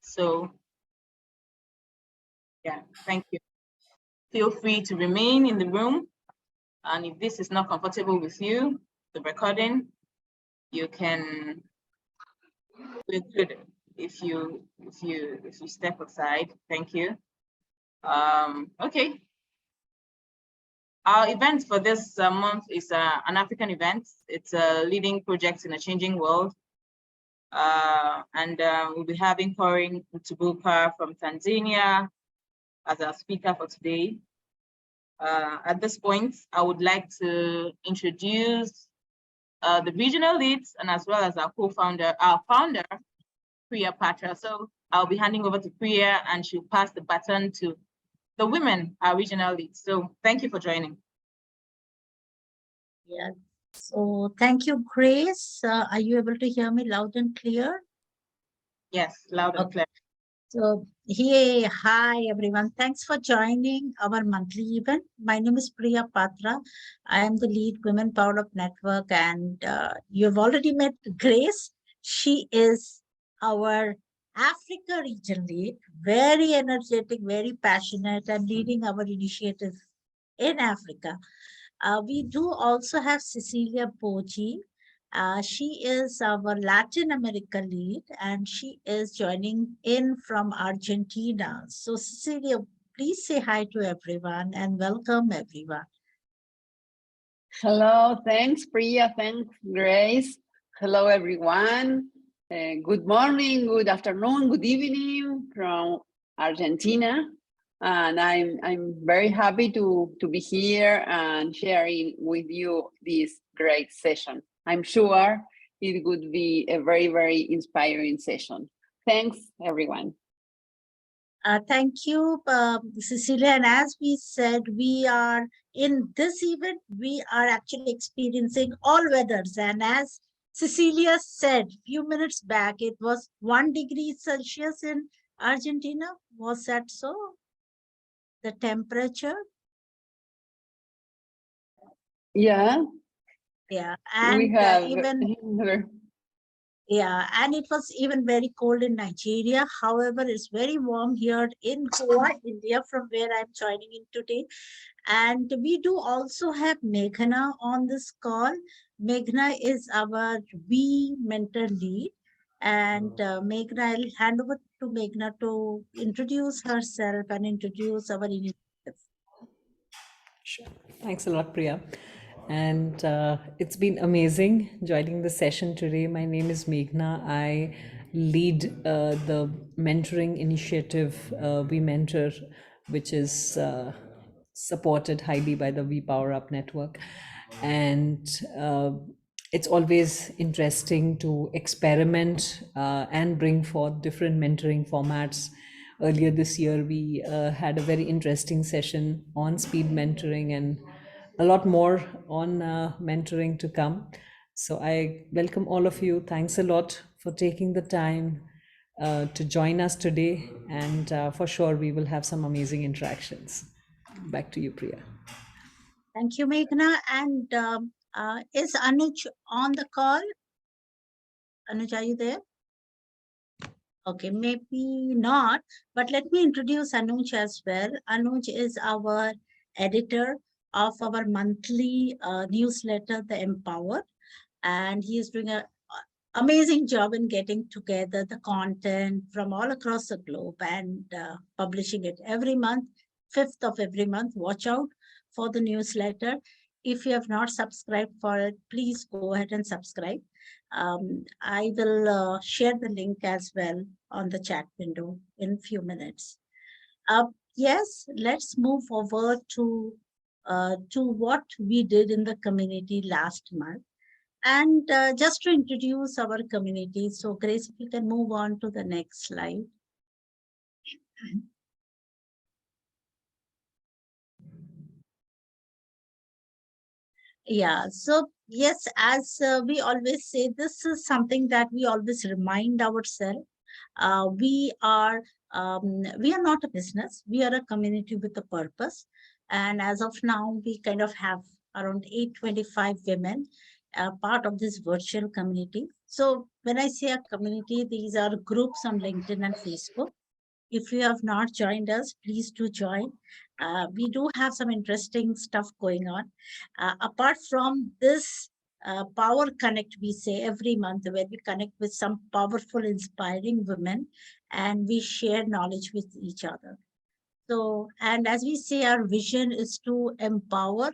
So, yeah, thank you. Feel free to remain in the room. And if this is not comfortable with you, the recording, you can include if you step aside. Thank you. Okay. Our event for this month is an African event. It's a leading project in a changing world. And we'll be having Corinne Mtubuka from Tanzania as our speaker for today. At this point, I would like to introduce the regional leads and as well as our co-founder, our founder, Priya Padra. So I'll be handing over to Priya and she'll pass the baton to the women, our regional leads. So thank you for joining. Yeah. So thank you, Grace. Are you able to hear me loud and clear? Yes, loud and clear. So, hey, hi everyone. Thanks for joining our monthly event. My name is Priya Padra. I am the lead Women Power Up Network, and you've already met Grace. She is our Africa region lead, very energetic, very passionate, and leading our initiative in Africa. We do also have Cecilia Poggi. She is our Latin America lead and she is joining in from Argentina. So Cecilia, please say hi to everyone and welcome everyone. Hello, thanks Priya, thanks Grace. Hello everyone. Good morning, good afternoon, good evening from Argentina. And I'm very happy to be here and sharing with you this great session. I'm sure it would be a very, very inspiring session. Thanks, everyone. Thank you, Cecilia. And as we said, we are in this event, we are actually experiencing all weathers. And as Cecilia said a few minutes back, it was 1 degree Celsius in Argentina. Was that so? The temperature? Yeah. Yeah. And we have yeah, and it was even very cold in Nigeria. However, it's very warm here in Goa, India, from where I'm joining in today. And we do also have Meghna on this call. Meghna is our We mentor lead. And Meghna, I'll hand over to Meghna to introduce herself and introduce our initiative. Sure. Thanks a lot, Priya. And it's been amazing joining the session today. My name is Meghna. I lead the mentoring initiative We Mentor, which is supported highly by the We Power Up network. And it's always interesting to experiment and bring forth different mentoring formats. Earlier this year, we had a very interesting session on speed mentoring and a lot more on mentoring to come. So I welcome all of you. Thanks a lot for taking the time to join us today. And for sure, we will have some amazing interactions. Back to you, Priya. Thank you, Meghna. And is Anuj on the call? Anuj, are you there? Okay, maybe not, but let me introduce Anuj as well. Anuj is our editor of our monthly newsletter, The Empower, and he is doing an amazing job in getting together the content from all across the globe and publishing it every month, 5th of every month. Watch out for the newsletter. If you have not subscribed for it, please go ahead and subscribe. I will share the link as well on the chat window in a few minutes. Yes, let's move forward to what we did in the community last month. And just to introduce our community, so Grace, if you can move on to the next slide. Yeah, so yes, as we always say, this is something that we always remind ourselves. We are not a business. We are a community with a purpose. And as of now, we kind of have around 825 women part of this virtual community. So when I say a community, these are groups on LinkedIn and Facebook. If you have not joined us, please do join. We do have some interesting stuff going on. Apart from this Power Connect, we say every month, where we connect with some powerful, inspiring women and we share knowledge with each other. So, and as we say, our vision is to empower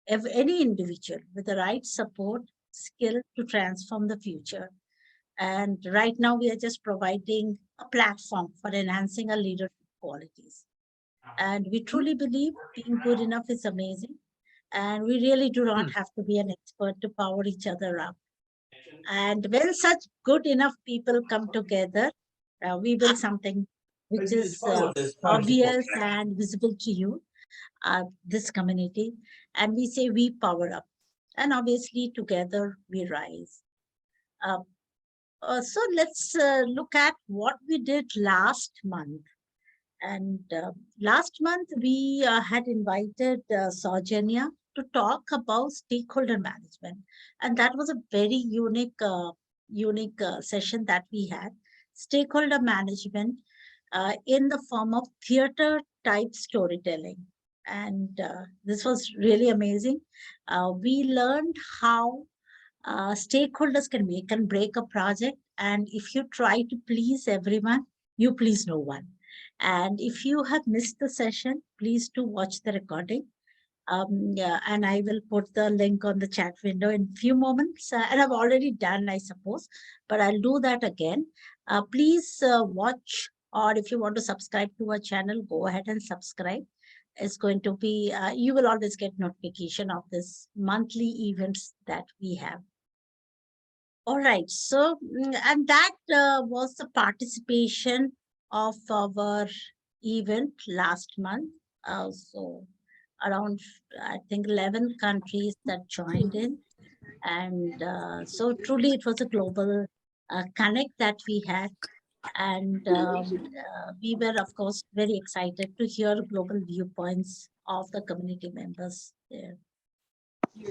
any individual with the right support, skill to transform the future. And right now, we are just providing a platform for enhancing our leadership qualities. And we truly believe being good enough is amazing. And we really do not have to be an expert to power each other up. And when such good enough people come together, we build something which is obvious and visible to you, this community. And we say we power up. And obviously, together we rise. So let's look at what we did last month. And last month, we had invited Saujanya to talk about stakeholder management. And that was a very unique session that we had. Stakeholder management in the form of theater type storytelling. And this was really amazing. We learned how stakeholders can make and break a project. And if you try to please everyone, you please no one. And if you have missed the session, please do watch the recording. Yeah, and I will put the link on the chat window in a few moments. And I've already done, I suppose, but I'll do that again. Please watch, or if you want to subscribe to our channel, go ahead and subscribe. It's going to be, you will always get notification of this monthly events that we have. All right, so, and that was the participation of our event last month. So around, I think, 11 countries that joined in. And so truly it was a global connect that we had. And we were, of course, very excited to hear global viewpoints of the community members there.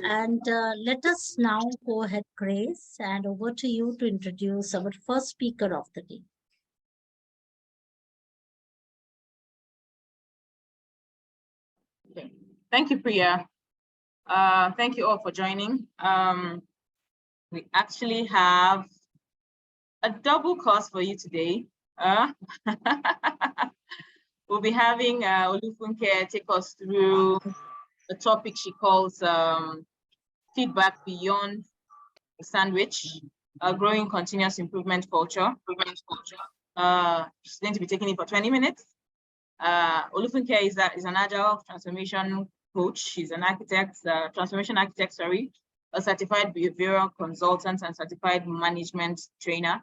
And let us now go ahead, Grace, and over to you to introduce our first speaker of the day. Okay. Thank you, Priya. Thank you all for joining. We actually have a double course for you today. We'll be having Olufunke take us through a topic she calls feedback beyond the sandwich, a growing continuous improvement culture. She's going to be taking it for 20 minutes. Olufunke is an agile transformation coach. She's an architect, transformation architect, sorry, a certified behavioral consultant and certified management trainer.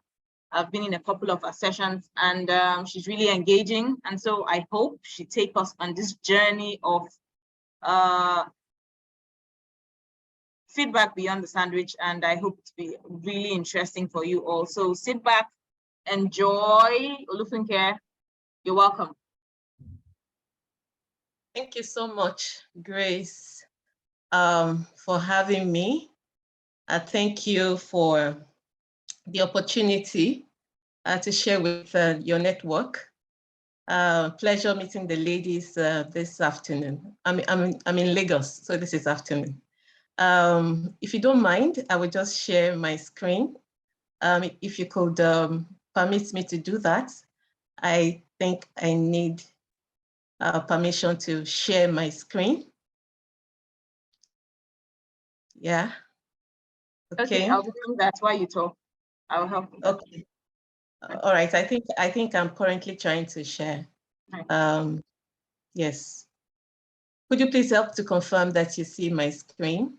I've been in a couple of her sessions, and she's really engaging. And so I hope she take us on this journey of feedback beyond the sandwich. And I hope to be really interesting for you all. So sit back, enjoy. Olufunke, you're welcome. Thank you so much, Grace, for having me. Thank you for the opportunity to share with your network. Pleasure meeting the ladies this afternoon. I'm in Lagos, so this is afternoon. If you don't mind, I will just share my screen. If you could permit me to do that, I think I need permission to share my screen. Yeah. Okay, I'll be doing that while you talk. I'll help you. Okay. All right. I think I'm currently trying to share. Yes. Could you please help to confirm that you see my screen?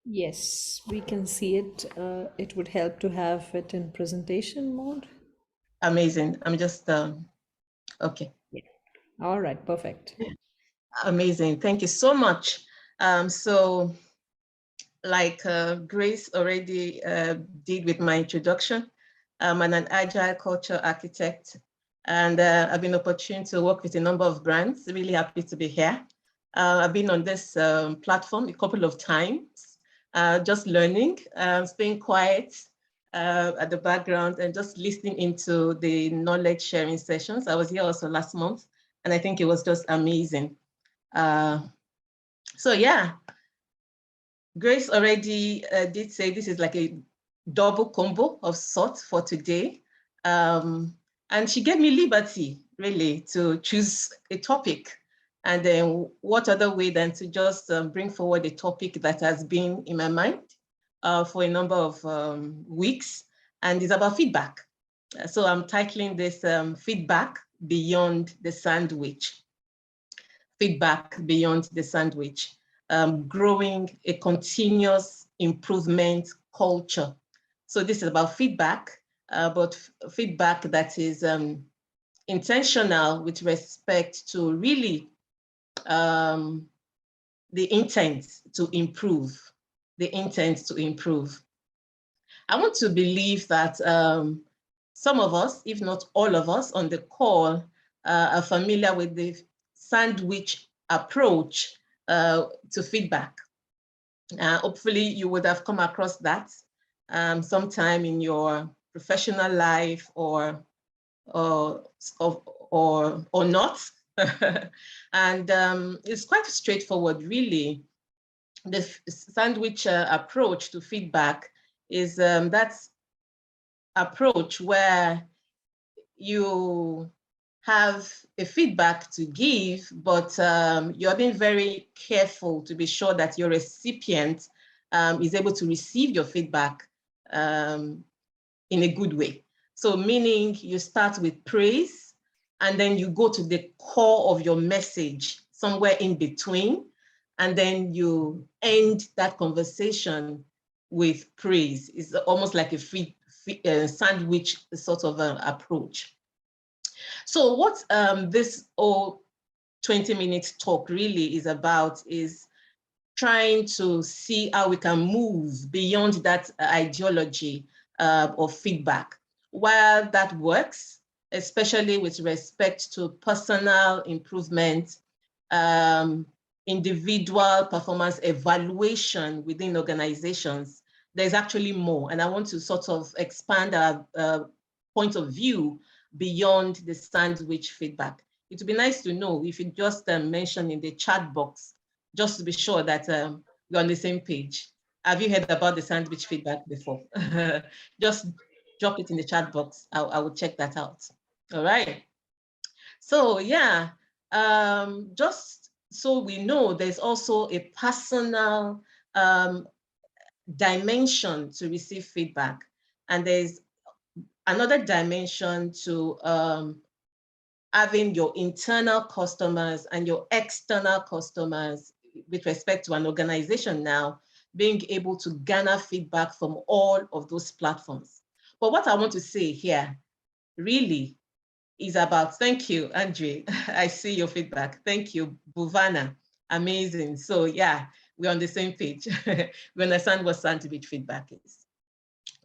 Yes, we can see it. It would help to have it in presentation mode. Amazing. I'm just, okay. Yeah. All right, perfect. Amazing. Thank you so much. So like Grace already did with my introduction, I'm an agile culture architect And I've been opportune to work with a number of brands. Really happy to be here. I've been on this platform a couple of times, just learning, staying quiet at the background and just listening into the knowledge sharing sessions. I was here also last month, and I think it was just amazing. So yeah, Grace already did say this is like a double combo of sorts for today. And she gave me liberty, really, to choose a topic. And then what other way than to just bring forward a topic that has been in my mind for a number of weeks, and it's about feedback. So I'm titling this Feedback Beyond the Sandwich. Feedback Beyond the Sandwich. Growing a continuous improvement culture. So this is about feedback, but feedback that is intentional with respect to really the intent to improve, the intent to improve. I want to believe that some of us, if not all of us on the call, are familiar with the sandwich approach to feedback. Hopefully you would have come across that sometime in your professional life or not. And it's quite straightforward, really. The sandwich approach to feedback is that approach where you have a feedback to give, but you're being very careful to be sure that your recipient is able to receive your feedback in a good way. So meaning you start with praise, and then you go to the core of your message, somewhere in between, and then you end that conversation with praise. It's almost like a sandwich sort of approach. So what this 20-minute talk really is about is trying to see how we can move beyond that ideology of feedback. While that works, especially with respect to personal improvement, individual performance evaluation within organizations, there's actually more. And I want to sort of expand our point of view beyond the sandwich feedback. It would be nice to know if you just mention in the chat box, just to be sure that we're on the same page. Have you heard about the sandwich feedback before? Just drop it in the chat box. I will check that out. All right. So yeah, just so we know, there's also a personal dimension to receive feedback. And there's another dimension to having your internal customers and your external customers with respect to an organization now, being able to garner feedback from all of those platforms. But what I want to say here really is about, thank you, Andre. I see your feedback. Thank you, Buvana. Amazing. So yeah, we're on the same page. We understand what sandwich feedback is.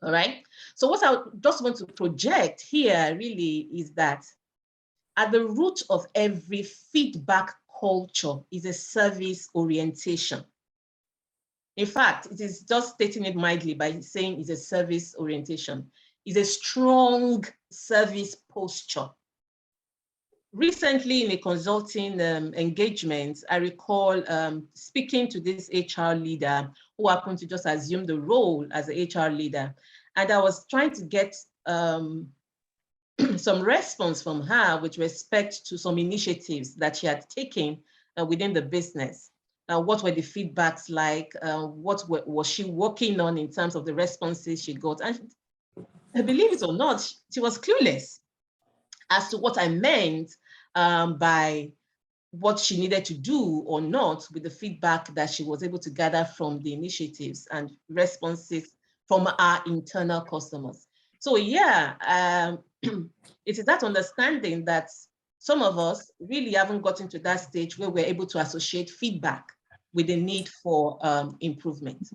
All right. So what I just want to project here really is that at the root of every feedback culture is a service orientation. In fact, it is just stating it mildly by saying it's a service orientation. It's a strong service posture. Recently in a consulting engagement, I recall speaking to this HR leader who happened to just assume the role as an HR leader. And I was trying to get some response from her with respect to some initiatives that she had taken within the business. What were the feedbacks like? What was she working on in terms of the responses she got? And believe it or not, she was clueless as to what I meant by what she needed to do or not with the feedback that she was able to gather from the initiatives and responses from our internal customers. So yeah, it is that understanding that some of us really haven't gotten to that stage where we're able to associate feedback with the need for improvement.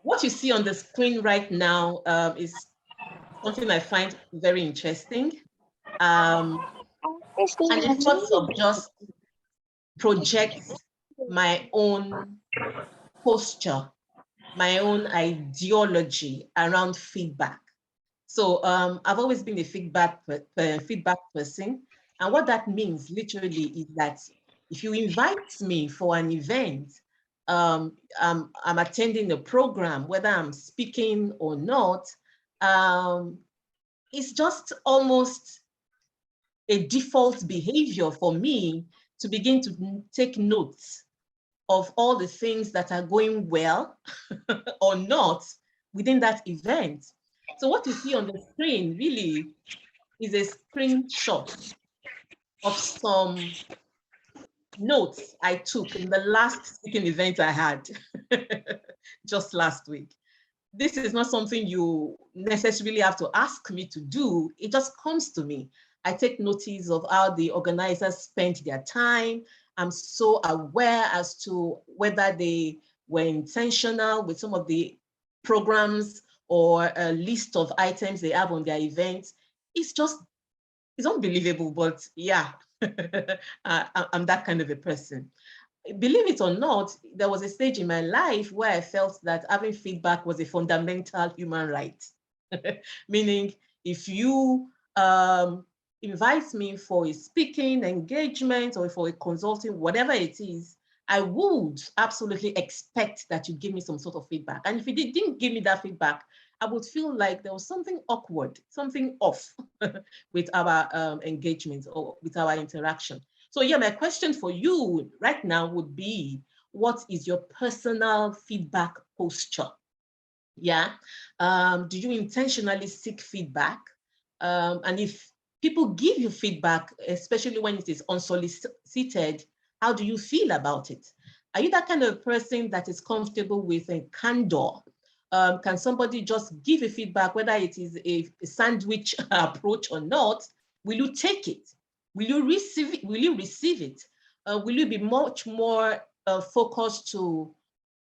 What you see on the screen right now is something I find very interesting. And it's sort of just project my own posture, my own ideology around feedback. So I've always been a feedback person. And what that means literally is that if you invite me for an event, I'm attending a program, whether I'm speaking or not, it's just almost a default behavior for me to begin to take notes of all the things that are going well or not within that event. So what you see on the screen really is a screenshot of some notes I took in the last speaking event I had just last week. This is not something you necessarily have to ask me to do. It just comes to me. I take notice of how the organizers spent their time. I'm so aware as to whether they were intentional with some of the programs or a list of items they have on their events. It's unbelievable, but yeah, I'm that kind of a person. Believe it or not, there was a stage in my life where I felt that having feedback was a fundamental human right. Meaning, if you invite me for a speaking engagement or for a consulting, whatever it is, I would absolutely expect that you give me some sort of feedback. And if you didn't give me that feedback, I would feel like there was something awkward, something off with our engagement or with our interaction. So yeah, my question for you right now would be, what is your personal feedback posture? Yeah, do you intentionally seek feedback? And if people give you feedback, especially when it is unsolicited, how do you feel about it? Are you that kind of person that is comfortable with a candor? Can somebody just give a feedback, whether it is a sandwich approach or not? Will you take it? Will you receive it? Will you receive it? Will you be much more focused to,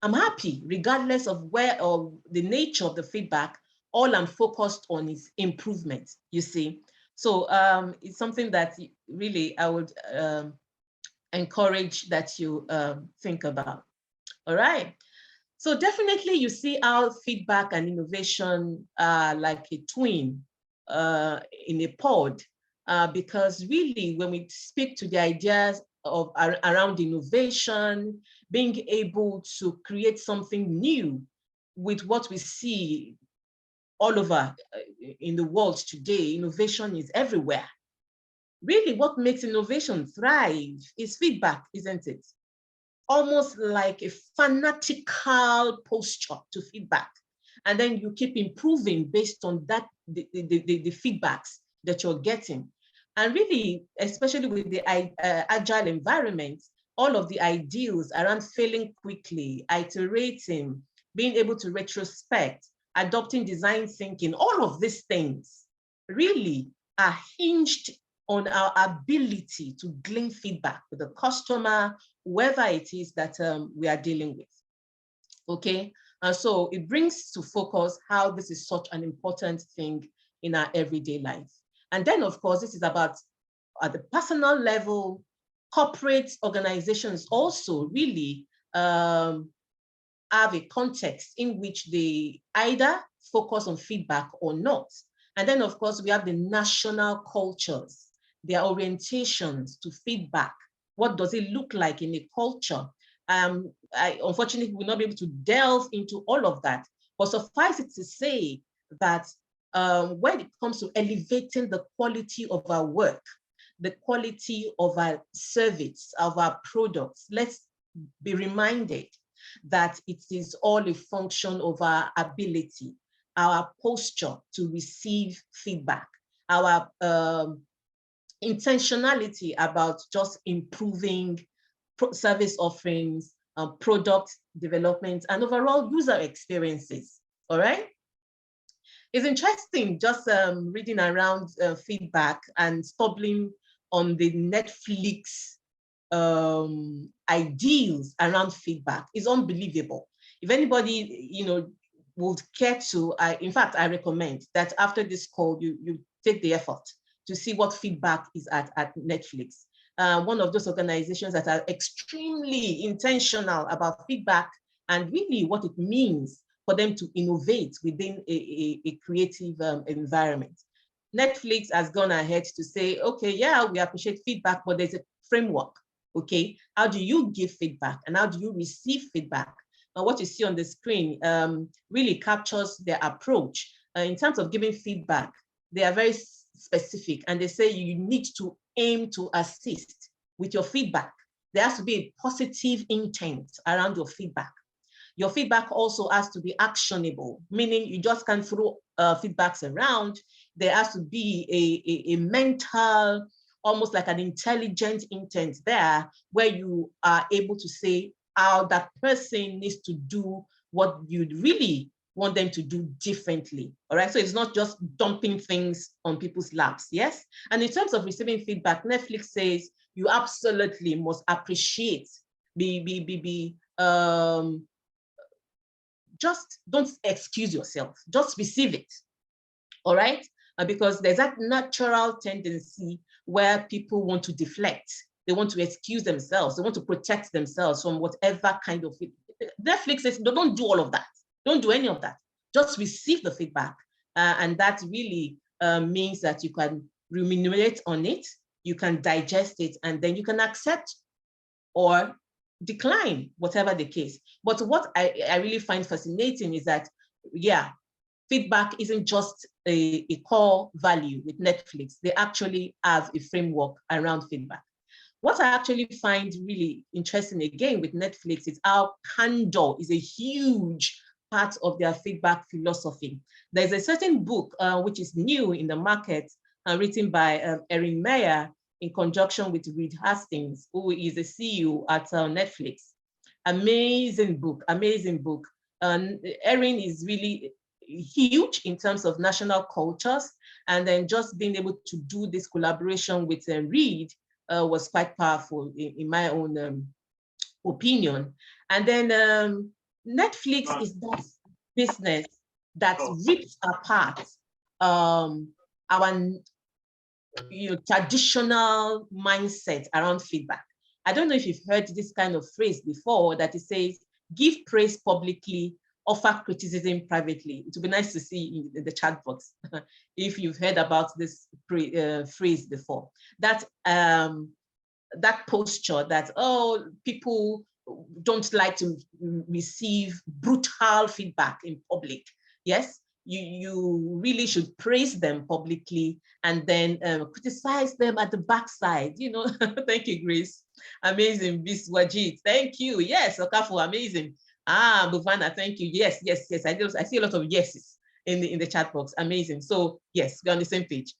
I'm happy regardless of where or the nature of the feedback, all I'm focused on is improvement, you see? So it's something that really I would encourage that you think about. All right. So definitely you see how feedback and innovation are like a twin in a pod, because really when we speak to the ideas of around innovation, being able to create something new with what we see all over in the world today, innovation is everywhere. Really what makes innovation thrive is feedback, isn't it? Almost like a fanatical posture to feedback. And then you keep improving based on that, the feedbacks that you're getting. And really, especially with the agile environment, all of the ideals around failing quickly, iterating, being able to retrospect, adopting design thinking, all of these things really are hinged on our ability to glean feedback with the customer, whoever it is that we are dealing with, okay? So it brings to focus how this is such an important thing in our everyday life. And then, of course, this is about at the personal level, corporate organizations also really have a context in which they either focus on feedback or not. And then, of course, we have the national cultures, their orientations to feedback. What does it look like in a culture? I unfortunately will not be able to delve into all of that, but suffice it to say that when it comes to elevating the quality of our work, the quality of our service, of our products, let's be reminded that it is all a function of our ability, our posture to receive feedback, our intentionality about just improving service offerings, product development, and overall user experiences, all right? It's interesting just reading around feedback and stumbling on the Netflix ideals around feedback is unbelievable. If anybody, would care to, in fact, I recommend that after this call, you take the effort to see what feedback is at Netflix. One of those organizations that are extremely intentional about feedback and really what it means for them to innovate within a creative environment. Netflix has gone ahead to say, okay, yeah, we appreciate feedback, but there's a framework, okay? How do you give feedback and how do you receive feedback? And what you see on the screen really captures their approach. In terms of giving feedback, they are very specific and they say you need to aim to assist with your feedback. There has to be a positive intent around your feedback. Your feedback also has to be actionable, meaning you just can't throw feedbacks around. There has to be a mental, almost like an intelligent intent there, where you are able to say how that person needs to do what you'd really want them to do differently. All right, so it's not just dumping things on people's laps. Yes. And in terms of receiving feedback, Netflix says you absolutely must appreciate, just don't excuse yourself, just receive it. All right, because there's that natural tendency where people want to deflect. They want to excuse themselves. They want to protect themselves from whatever kind of feedback. Netflix says, don't do all of that. Don't do any of that. Just receive the feedback. And that really means that you can ruminate on it, you can digest it, and then you can accept or decline, whatever the case. But what I really find fascinating is that, yeah, feedback isn't just a core value with Netflix. They actually have a framework around feedback. What I actually find really interesting again with Netflix is how candor is a huge part of their feedback philosophy. There's a certain book which is new in the market, written by Erin Meyer in conjunction with Reed Hastings, who is the CEO at Netflix. Amazing book, amazing book. Erin is really huge in terms of national cultures, and then just being able to do this collaboration with Reed was quite powerful in my own opinion. And then Netflix is that business that rips apart our traditional mindset around feedback. I don't know if you've heard this kind of phrase before, that it says, give praise publicly, offer criticism privately. It would be nice to see in the chat box if you've heard about this phrase before. That posture that, oh, people don't like to receive brutal feedback in public. Yes, you really should praise them publicly and then criticize them at the backside. Thank you, Grace. Amazing. Miss Wajid, thank you. Yes, Okafu, amazing. Buvana, thank you. Yes. I see a lot of yeses in the chat box. Amazing. So yes, we're on the same page.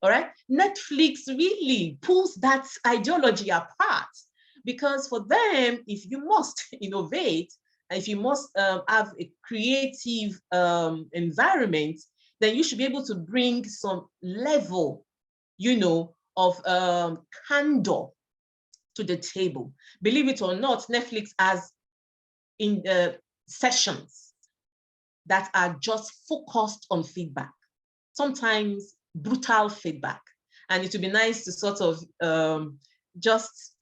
All right. Netflix really pulls that ideology apart, because for them, if you must innovate, if you must have a creative environment, then you should be able to bring some level, of candor to the table. Believe it or not, Netflix has in sessions that are just focused on feedback, sometimes brutal feedback. And it would be nice to sort of just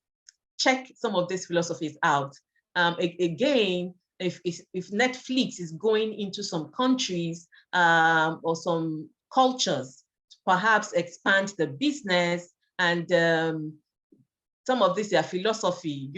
check some of these philosophies out. Again, if Netflix is going into some countries or some cultures to perhaps expand the business, and some of this, their philosophy,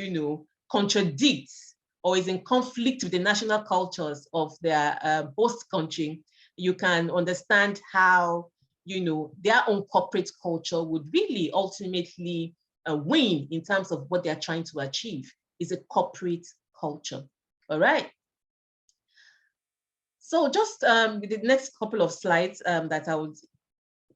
contradicts or is in conflict with the national cultures of their host country, you can understand how, their own corporate culture would really ultimately win in terms of what they're trying to achieve, is a corporate culture. All right. So just the next couple of slides that I would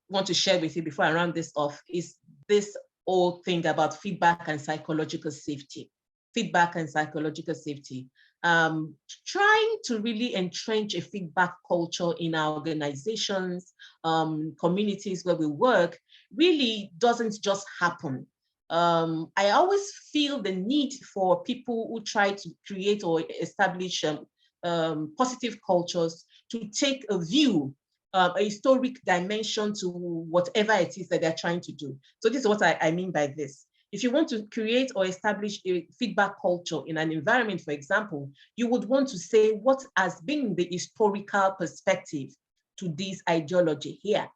want to share with you before I round this off is this whole thing about feedback and psychological safety. Feedback and psychological safety. Trying to really entrench a feedback culture in our organizations, communities where we work, really doesn't just happen. I always feel the need for people who try to create or establish positive cultures to take a view, a historic dimension to whatever it is that they're trying to do. So this is what I mean by this. If you want to create or establish a feedback culture in an environment, for example, you would want to say what has been the historical perspective to this ideology here,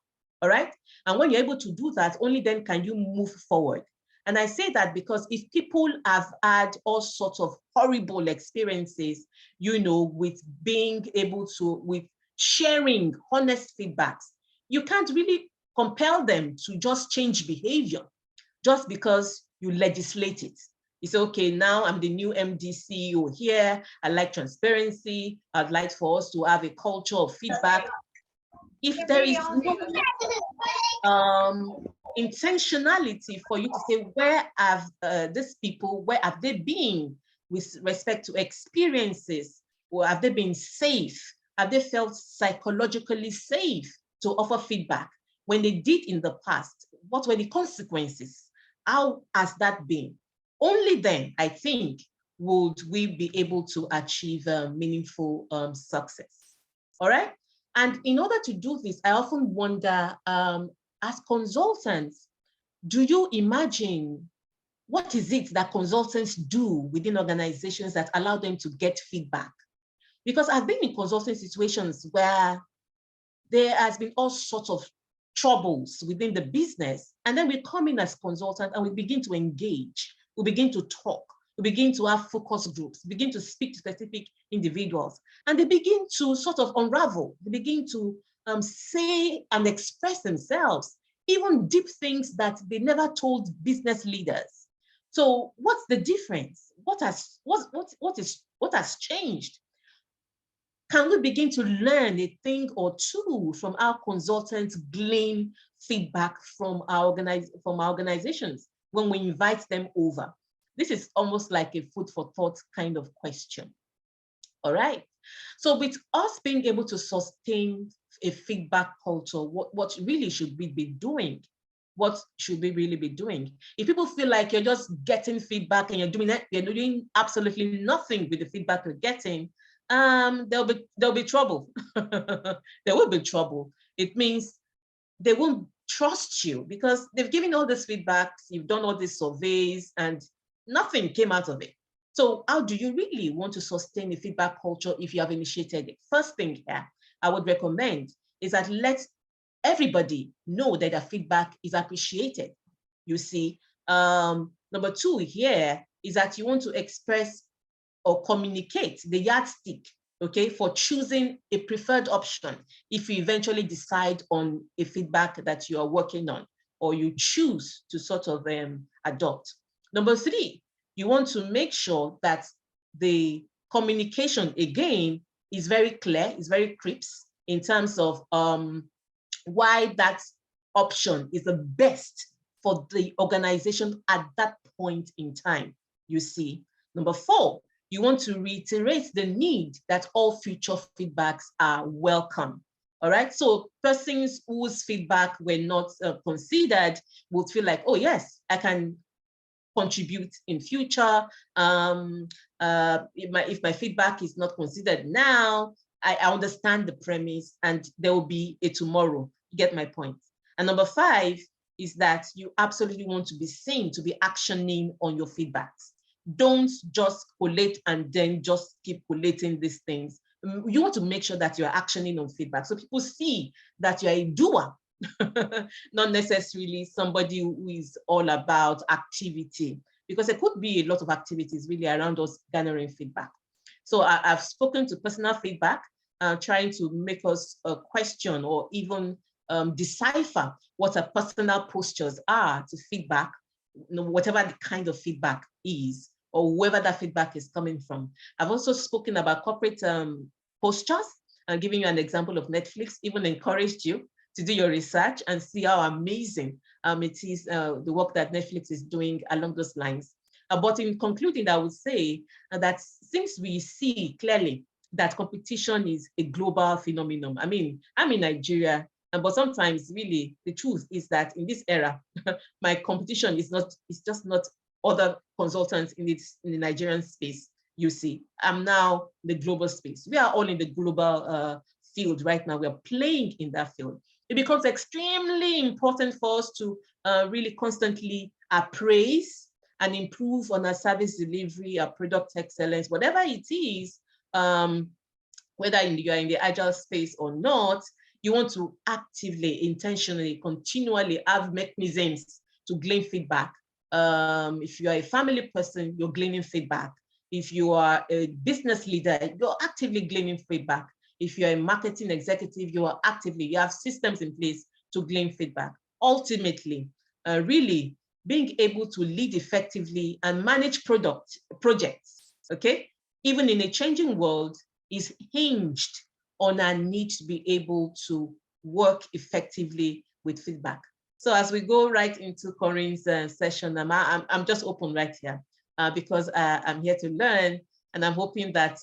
all right? And when you're able to do that, only then can you move forward. And I say that because if people have had all sorts of horrible experiences, you know, with being able to, with sharing honest feedbacks, you can't really compel them to just change behavior just because you legislate it. You say, okay, now I'm the new MD CEO here. I like transparency. I'd like for us to have a culture of feedback. If there is no intentionality for you to say, where have these people, where have they been with respect to experiences? Or have they been safe? Have they felt psychologically safe to offer feedback? When they did in the past, what were the consequences? How has that been? Only then, I think, would we be able to achieve meaningful success. All right? And in order to do this, I often wonder, as consultants, do you imagine what is it that consultants do within organizations that allow them to get feedback? Because I've been in consulting situations where there has been all sorts of troubles within the business. And then we come in as consultants and we begin to engage, we begin to talk, we begin to have focus groups, begin to speak to specific individuals, and they begin to sort of unravel, they begin to say and express themselves, even deep things that they never told business leaders. So what's the difference? What has changed? Can we begin to learn a thing or two from our consultants, glean feedback from our organizations when we invite them over? This is almost like a food for thought kind of question. All right. So with us being able to sustain a feedback culture, what really should we be doing? What should we really be doing? If people feel like you're just getting feedback and you're doing absolutely nothing with the feedback you're getting, there'll be trouble. There will be trouble. It means they won't trust you because they've given all this feedback, you've done all these surveys, and nothing came out of it. So how do you really want to sustain a feedback culture if you have initiated it? First thing here I would recommend is that let everybody know that their feedback is appreciated. You see, number two here is that you want to express or communicate the yardstick, okay, for choosing a preferred option if you eventually decide on a feedback that you are working on or you choose to sort of adopt. Number three, you want to make sure that the communication, again, is very clear, is very crisp in terms of why that option is the best for the organization at that point in time, you see. Number four, you want to reiterate the need that all future feedbacks are welcome. All right, so persons whose feedback were not considered would feel like, oh yes, I can contribute in future. If my feedback is not considered now, I understand the premise and there will be a tomorrow. You get my point. And number five is that you absolutely want to be seen to be actioning on your feedbacks. Don't just collate and then just keep collating these things. You want to make sure that you're actioning on feedback so people see that you're a doer, not necessarily somebody who is all about activity, because there could be a lot of activities really around us garnering feedback. So I've spoken to personal feedback, trying to make us question or even decipher what our personal postures are to feedback, whatever the kind of feedback is, or whoever that feedback is coming from. I've also spoken about corporate postures, and giving you an example of Netflix, even encouraged you to do your research and see how amazing it is, the work that Netflix is doing along those lines. But in concluding, I would say that since we see clearly that competition is a global phenomenon, I mean, I'm in Nigeria, but sometimes really the truth is that in this era, my competition is just not other consultants in the Nigerian space. you see. I'm now the global space. We are all in the global field right now. We are playing in that field. It becomes extremely important for us to really constantly appraise and improve on our service delivery, our product excellence, whatever it is, whether you are in the agile space or not. You want to actively, intentionally, continually have mechanisms to glean feedback. If you are a family person, you're gleaning feedback. If you are a business leader, you're actively gleaning feedback. If you're a marketing executive, you have systems in place to glean feedback. Ultimately, really being able to lead effectively and manage projects, okay, even in a changing world, is hinged on our need to be able to work effectively with feedback. So as we go right into Corinne's session, I'm just open right here because I'm here to learn, and I'm hoping that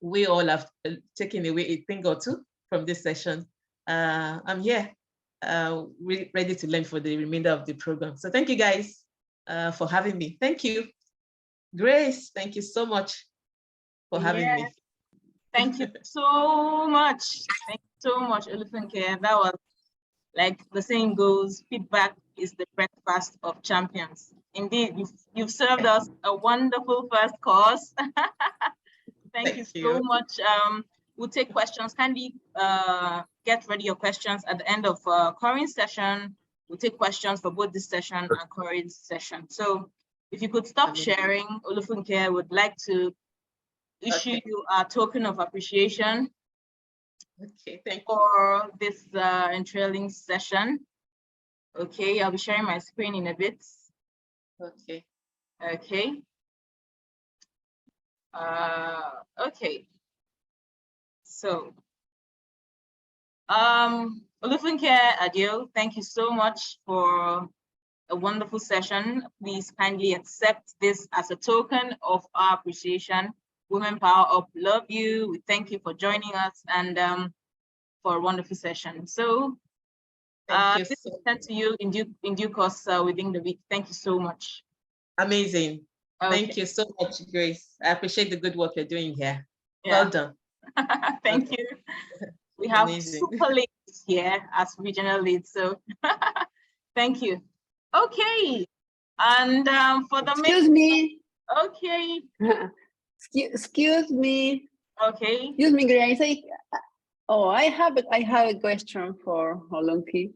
we all have taken away a thing or two from this session. I'm here, ready to learn for the remainder of the program. So thank you guys for having me. Thank you. Grace, thank you so much for having me. Thank you so much. Thank you so much, Olufunke. That was, like the saying goes, feedback is the breakfast of champions. Indeed, you've served us a wonderful first course. Thank you so much. We'll take questions. Kindly get ready your questions at the end of Corinne's session. We'll take questions for both this session and Corinne's session. So if you could stop sharing, Olufunke would like to issue you a token of appreciation. Okay, thank you. For this entrailing session. Okay, I'll be sharing my screen in a bit. Okay. Okay. Okay. So, Olufunke Adio, thank you so much for a wonderful session. Please kindly accept this as a token of our appreciation. Women Power Up love you. We thank you for joining us and for a wonderful session. So this is sent to you in due course within the week. Thank you so much. Amazing. Okay. Thank you so much, Grace. I appreciate the good work you're doing here. Yeah. Well done. Thank you. We have super leads here as regional leads. So thank you. Okay. And for the excuse me. Okay. Excuse me. Okay. Excuse me, Grace. I have a question for Olunki,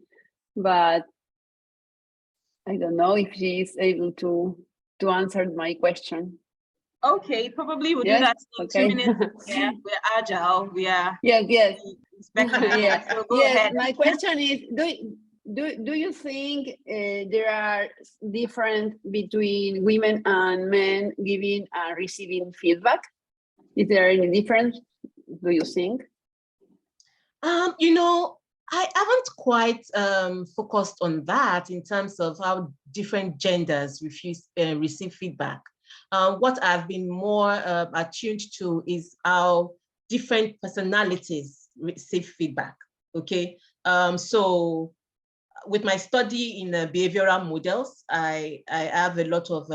but I don't know if she is able to answer my question. Okay, probably we'll do that in 2 minutes. Yeah, we're agile. We are. Yes. Yeah. So go ahead. My question is: Do you think there are different between women and men giving and receiving feedback? Is there any difference? Do you think? You know, I haven't quite focused on that in terms of how different genders receive feedback. What I've been more attuned to is how different personalities receive feedback. Okay, so with my study in behavioral models, I have a lot of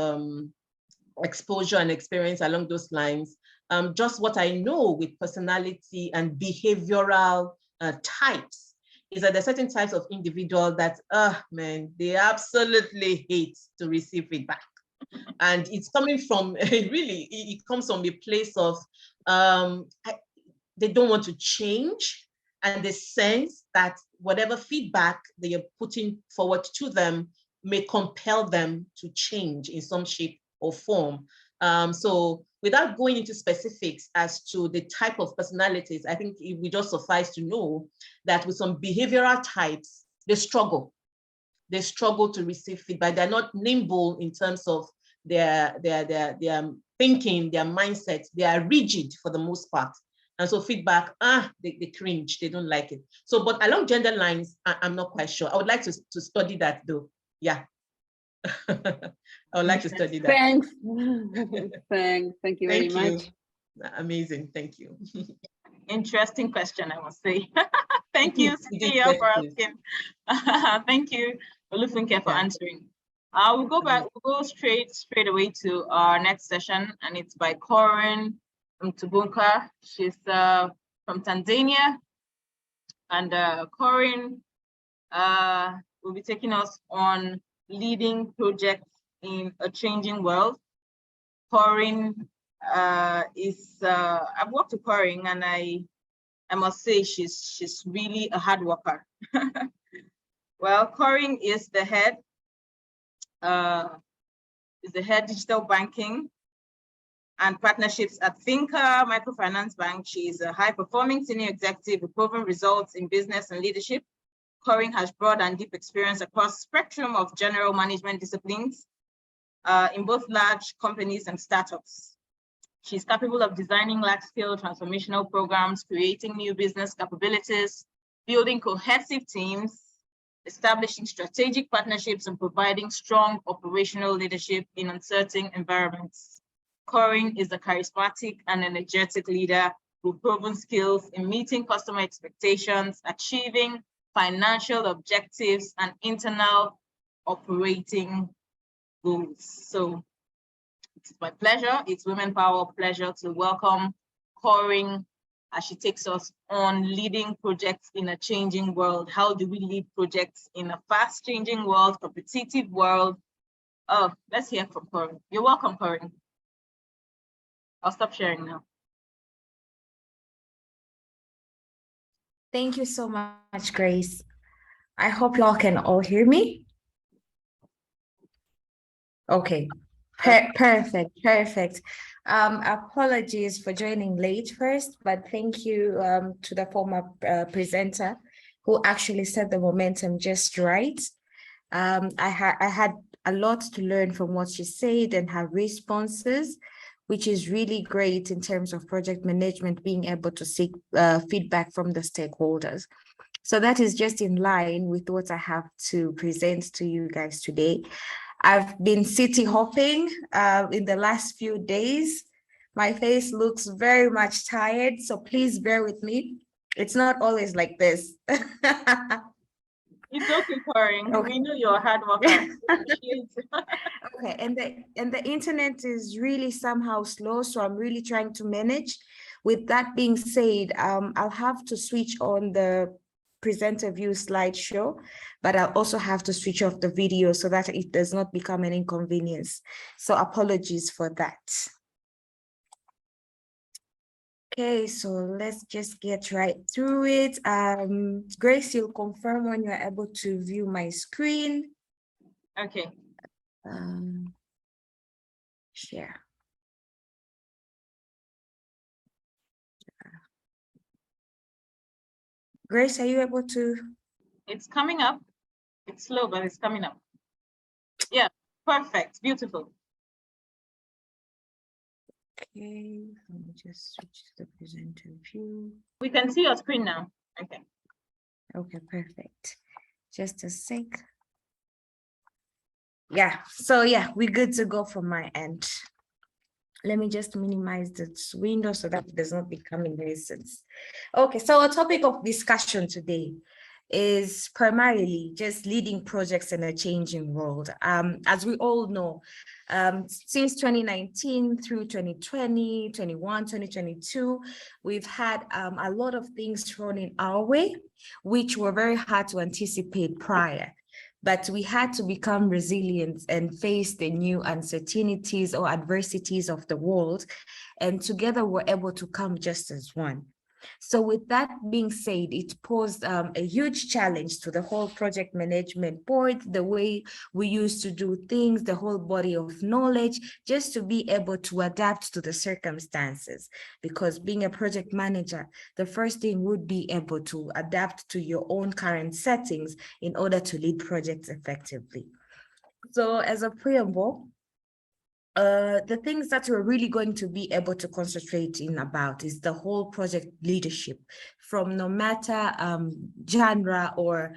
exposure and experience along those lines. Just what I know with personality and behavioral types is that there are certain types of individual that, man, they absolutely hate to receive feedback. And it's coming from, really, it comes from a place of, they don't want to change, and the sense that whatever feedback they are putting forward to them may compel them to change in some shape or form. So without going into specifics as to the type of personalities, I think it would just suffice to know that with some behavioral types, they struggle. They struggle to receive feedback. They're not nimble in terms of their thinking, their mindset. They are rigid for the most part. And so feedback, they cringe, they don't like it. So, but along gender lines, I'm not quite sure. I would like to study that though. Yeah. I would like to study that. Thanks. Thank you very much. Amazing. Thank you. Interesting question, I must say. Thank you, Cecilia, for asking. Thank you, Olufunke, for answering. We'll go straight away to our next session, and it's by Corinne Mtubunka. She's from Tanzania, and Corinne will be taking us on leading projects in a changing world. Corinne I've worked with Corinne, and I must say she's really a hard worker. Well, Corinne is the head digital banking and partnerships at Finca Microfinance Bank. She is a high-performing senior executive with proven results in business and leadership. Corinne has broad and deep experience across spectrum of general management disciplines in both large companies and startups. She's capable of designing large-scale transformational programs, creating new business capabilities, building cohesive teams, establishing strategic partnerships, and providing strong operational leadership in uncertain environments. Corinne is a charismatic and energetic leader with proven skills in meeting customer expectations, achieving financial objectives, and internal operating goals. So it's my pleasure, it's Women Power pleasure to welcome Corinne as she takes us on leading projects in a changing world. How do we lead projects in a fast changing world, competitive world? Oh, let's hear from Corinne. You're welcome, Corinne. I'll stop sharing now. Thank you so much, Grace. I hope y'all can all hear me. Okay, perfect. Apologies for joining late first, but thank you to the former presenter who actually set the momentum just right. I had a lot to learn from what she said and her responses, which is really great in terms of project management, being able to seek feedback from the stakeholders. So that is just in line with what I have to present to you guys today. I've been city hopping in the last few days. My face looks very much tired, so please bear with me. It's not always like this. It's okay, Corinne. Okay. We know you're a hard worker. Okay, and the internet is really somehow slow, so I'm really trying to manage. With that being said, I'll have to switch on the presenter view slideshow, but I'll also have to switch off the video so that it does not become an inconvenience. So apologies for that. Okay, so let's just get right through it. Grace, you'll confirm when you're able to view my screen. Okay. Share. Grace, are you able to? It's coming up. It's slow, but it's coming up. Yeah, perfect. Beautiful. Okay, let me just switch to the presenter view. We can see your screen now. Okay. Okay, perfect. Just a sec. Yeah, so yeah, we're good to go from my end. Let me just minimize this window so that it does not become a nuisance. Okay, so our topic of discussion today is primarily just leading projects in a changing world. As we all know, since 2019 through 2020, 21, 2022, we've had a lot of things thrown in our way, which were very hard to anticipate prior. But we had to become resilient and face the new uncertainties or adversities of the world. And together we're able to come just as one. So with that being said, it posed a huge challenge to the whole project management board, the way we used to do things, the whole body of knowledge, just to be able to adapt to the circumstances. Because being a project manager, the first thing would be able to adapt to your own current settings in order to lead projects effectively. So as a preamble, the things that we're really going to be able to concentrate in about is the whole project leadership from no matter genre or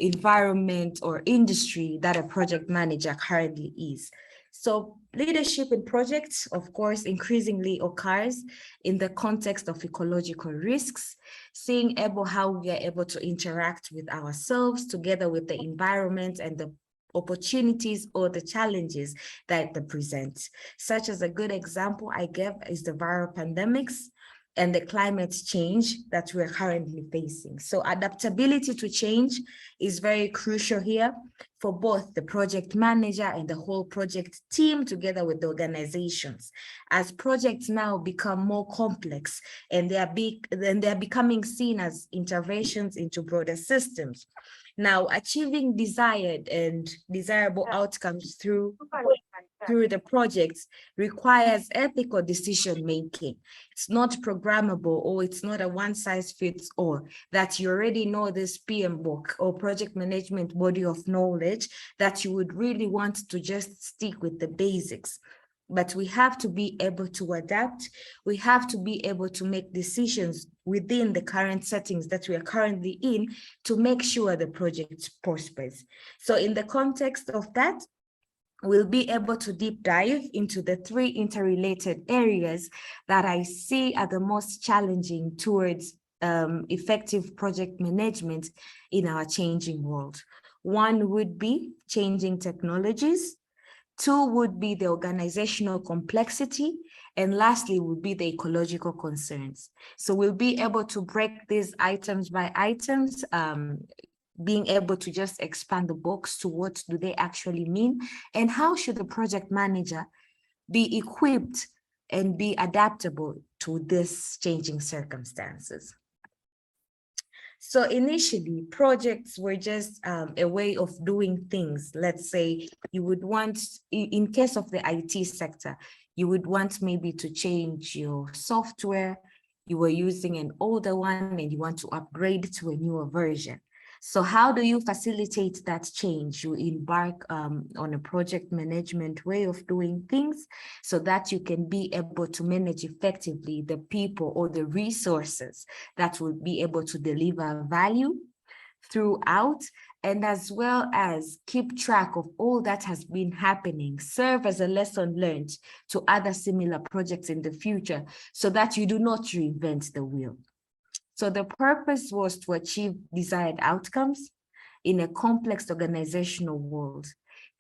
environment or industry that a project manager currently is. So leadership in projects, of course, increasingly occurs in the context of ecological risks, seeing how we are able to interact with ourselves together with the environment and the opportunities or the challenges that they present. Such as a good example I gave is the viral pandemics and the climate change that we're currently facing. So adaptability to change is very crucial here for both the project manager and the whole project team together with the organizations. As projects now become more complex and they're becoming seen as interventions into broader systems. Now, achieving desired and desirable outcomes through the projects requires ethical decision-making. It's not programmable, or it's not a one-size-fits-all, that you already know this PM book or project management body of knowledge, that you would really want to just stick with the basics. But we have to be able to adapt. We have to be able to make decisions within the current settings that we are currently in to make sure the project prospers. So in the context of that, we'll be able to deep dive into the 3 interrelated areas that I see are the most challenging towards effective project management in our changing world. 1 would be changing technologies. 2 would be the organizational complexity. And lastly would be the ecological concerns. So we'll be able to break these items by items, being able to just expand the box to what do they actually mean, and how should the project manager be equipped and be adaptable to this changing circumstances. So initially, projects were just a way of doing things. Let's say you would want, in case of the IT sector, you would want maybe to change your software. You were using an older one and you want to upgrade to a newer version. So how do you facilitate that change? You embark on a project management way of doing things so that you can be able to manage effectively the people or the resources that will be able to deliver value throughout, and as well as keep track of all that has been happening, serve as a lesson learned to other similar projects in the future so that you do not reinvent the wheel. So the purpose was to achieve desired outcomes in a complex organizational world.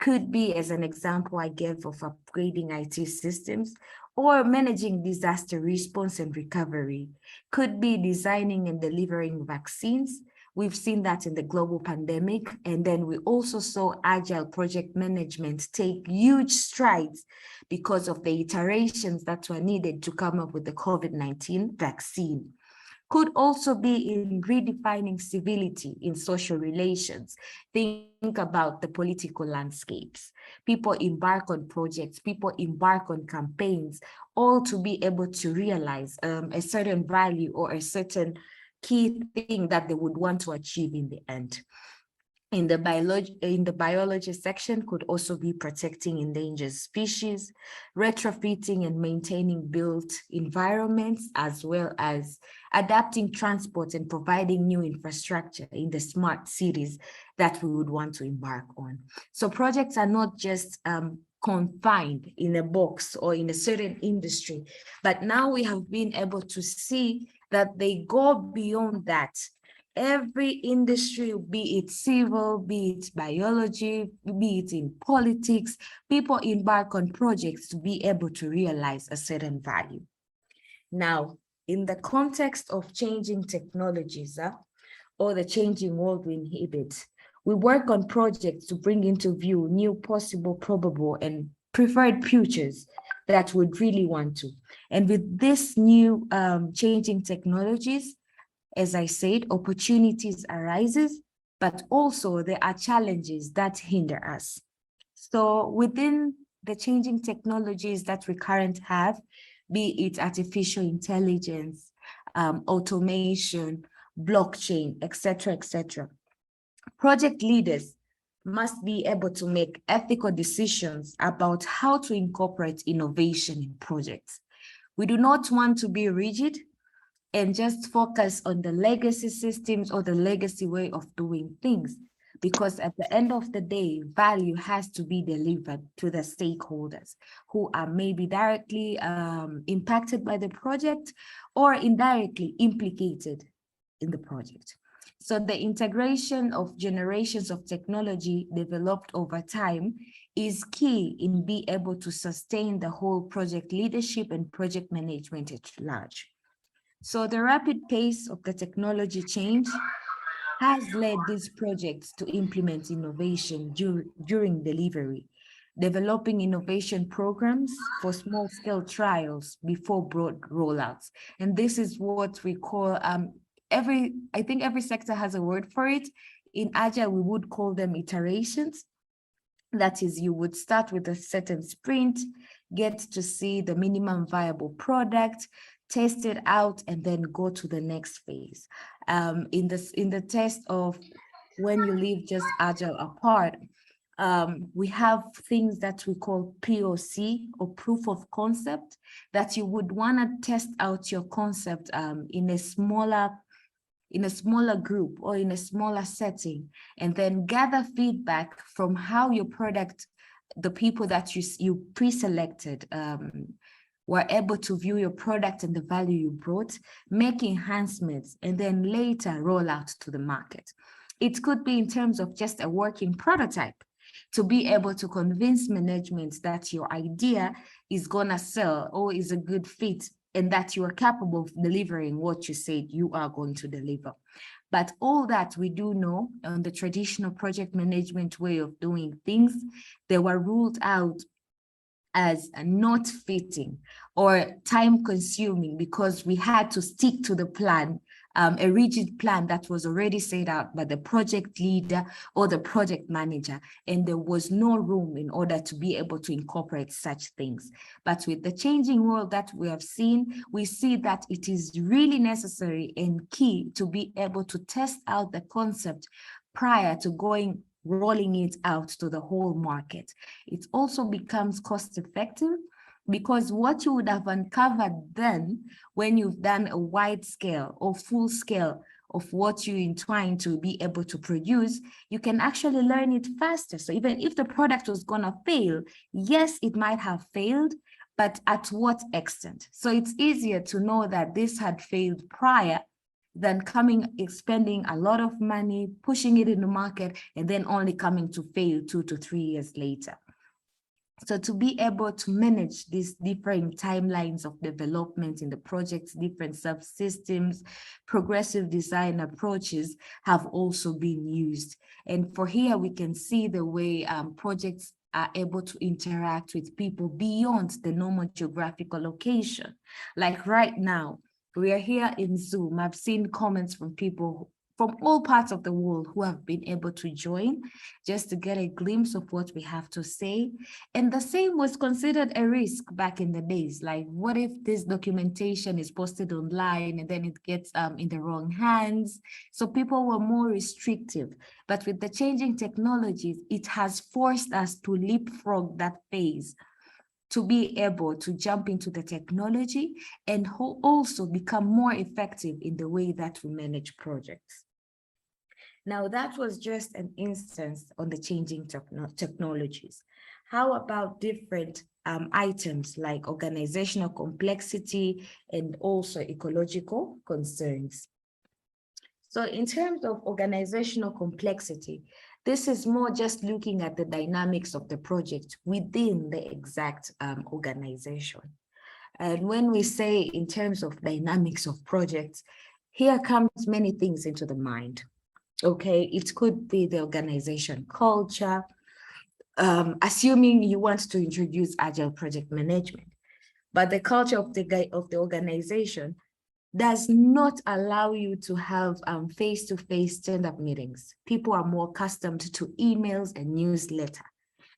Could be, as an example I gave, of upgrading IT systems or managing disaster response and recovery. Could be designing and delivering vaccines. We've seen that in the global pandemic. And then we also saw agile project management take huge strides because of the iterations that were needed to come up with the COVID-19 vaccine. Could also be in redefining civility in social relations. Think about the political landscapes. People embark on projects, people embark on campaigns, all to be able to realize a certain value or a certain key thing that they would want to achieve in the end. In the biology section could also be protecting endangered species, retrofitting and maintaining built environments, as well as adapting transport and providing new infrastructure in the smart cities that we would want to embark on. So projects are not just confined in a box or in a certain industry, but now we have been able to see that they go beyond that. Every industry, be it civil, be it biology, be it in politics, people embark on projects to be able to realize a certain value. Now, in the context of changing technologies or the changing world we inhabit, we work on projects to bring into view new possible, probable, and preferred futures that would really want to. And with this new changing technologies, as I said, opportunities arises, but also there are challenges that hinder us. So within the changing technologies that we currently have, be it artificial intelligence, automation, blockchain, etc., project leaders must be able to make ethical decisions about how to incorporate innovation in projects. We do not want to be rigid and just focus on the legacy systems or the legacy way of doing things, because at the end of the day, value has to be delivered to the stakeholders who are maybe directly impacted by the project or indirectly implicated in the project. So the integration of generations of technology developed over time is key in being able to sustain the whole project leadership and project management at large. So the rapid pace of the technology change has led these projects to implement innovation during delivery, developing innovation programs for small-scale trials before broad rollouts. And this is what we call, I think every sector has a word for it. In Agile, we would call them iterations. That is, you would start with a certain sprint, get to see the minimum viable product, test it out, and then go to the next phase. In the test of when you leave just Agile apart, we have things that we call POC, or proof of concept, that you would want to test out your concept in a smaller group or in a smaller setting, and then gather feedback from how your product, the people that you pre-selected were able to view your product and the value you brought, make enhancements, and then later roll out to the market. It could be in terms of just a working prototype, to be able to convince management that your idea is gonna sell or is a good fit, and that you are capable of delivering what you said you are going to deliver. But all that we do know on the traditional project management way of doing things, they were ruled out as not fitting or time consuming, because we had to stick to the plan, a rigid plan that was already set out by the project leader or the project manager, and there was no room in order to be able to incorporate such things. But with the changing world that we have seen, we see that it is really necessary and key to be able to test out the concept prior to rolling it out to the whole market. It also becomes cost effective, because what you would have uncovered then when you've done a wide scale or full scale of what you entwine to be able to produce, you can actually learn it faster. So even if the product was gonna fail, yes, it might have failed, but at what extent? So it's easier to know that this had failed prior than spending a lot of money, pushing it in the market, and then only coming to fail 2 to 3 years later. So to be able to manage these different timelines of development in the projects, different subsystems, progressive design approaches have also been used. And for here, we can see the way projects are able to interact with people beyond the normal geographical location. Like right now, we are here in Zoom. I've seen comments from people from all parts of the world who have been able to join just to get a glimpse of what we have to say. And the same was considered a risk back in the days. Like, what if this documentation is posted online and then it gets in the wrong hands? So people were more restrictive. But with the changing technologies, it has forced us to leapfrog that phase, to be able to jump into the technology and also become more effective in the way that we manage projects. Now, that was just an instance on the changing technologies. How about different items like organizational complexity and also ecological concerns? So in terms of organizational complexity, this is more just looking at the dynamics of the project within the exact organization. And when we say in terms of dynamics of projects, here comes many things into the mind. Okay, it could be the organization culture, assuming you want to introduce agile project management, but the culture of the organization does not allow you to have face-to-face stand-up meetings. People are more accustomed to emails and newsletter.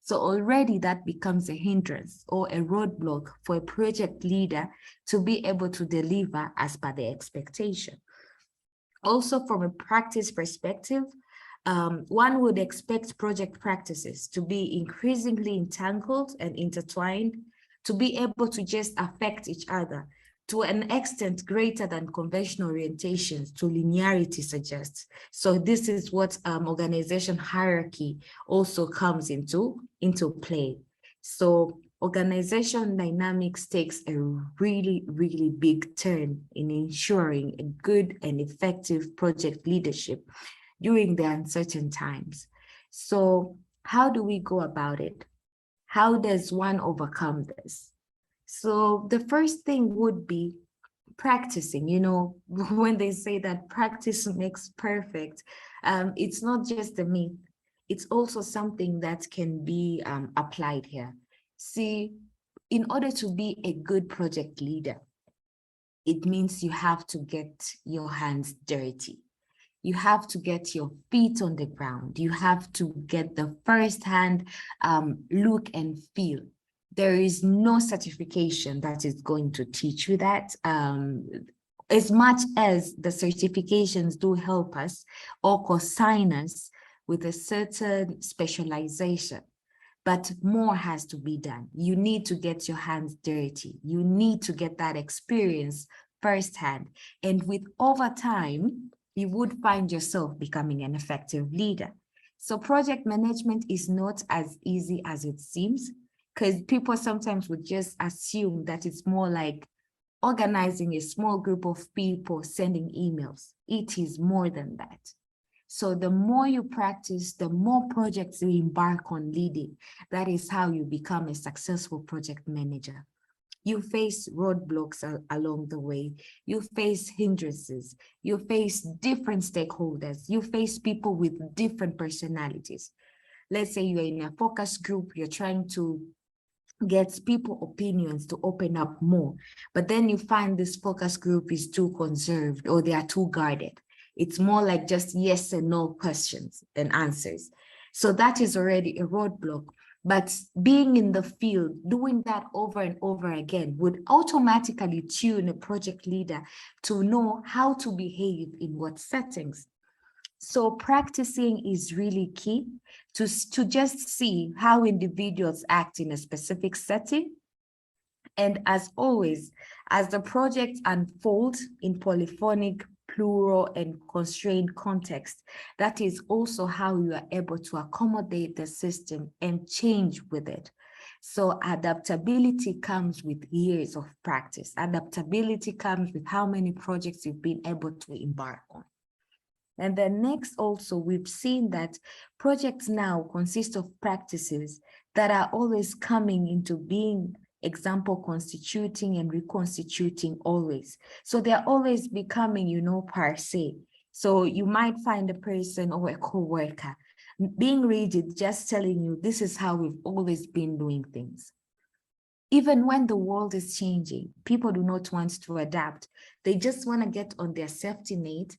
So already that becomes a hindrance or a roadblock for a project leader to be able to deliver as per the expectation. Also, from a practice perspective, one would expect project practices to be increasingly entangled and intertwined, to be able to just affect each other to an extent greater than conventional orientations to linearity suggests. So this is what organization hierarchy also comes into play. So organization dynamics takes a really, really big turn in ensuring a good and effective project leadership during the uncertain times. So how do we go about it? How does one overcome this? So the first thing would be practicing. You know, when they say that practice makes perfect, it's not just a myth, it's also something that can be applied here. See, in order to be a good project leader, it means you have to get your hands dirty. You have to get your feet on the ground. You have to get the first-hand look and feel. There is no certification that is going to teach you that. As much as the certifications do help us or consign us with a certain specialization, but more has to be done. You need to get your hands dirty. You need to get that experience firsthand. And with over time, you would find yourself becoming an effective leader. So project management is not as easy as it seems, because people sometimes would just assume that it's more like organizing a small group of people sending emails. It is more than that. So the more you practice, the more projects you embark on leading. That is how you become a successful project manager. You face roadblocks along the way. You face hindrances. You face different stakeholders. You face people with different personalities. Let's say you're in a focus group, you're trying to get people opinions to open up more, but then you find this focus group is too conserved or they are too guarded. It's more like just yes and no questions and answers. So that is already a roadblock. But being in the field, doing that over and over again would automatically tune a project leader to know how to behave in what settings. So practicing is really key to just see how individuals act in a specific setting. And as always, as the project unfolds in polyphonic, plural, and constrained context, that is also how you are able to accommodate the system and change with it. So adaptability comes with years of practice. Adaptability comes with how many projects you've been able to embark on. And then next also, we've seen that projects now consist of practices that are always coming into being, example, constituting and reconstituting always. So they're always becoming, you know, per se. So you might find a person or a co-worker being rigid, just telling you this is how we've always been doing things. Even when the world is changing, people do not want to adapt. They just want to get on their safety net,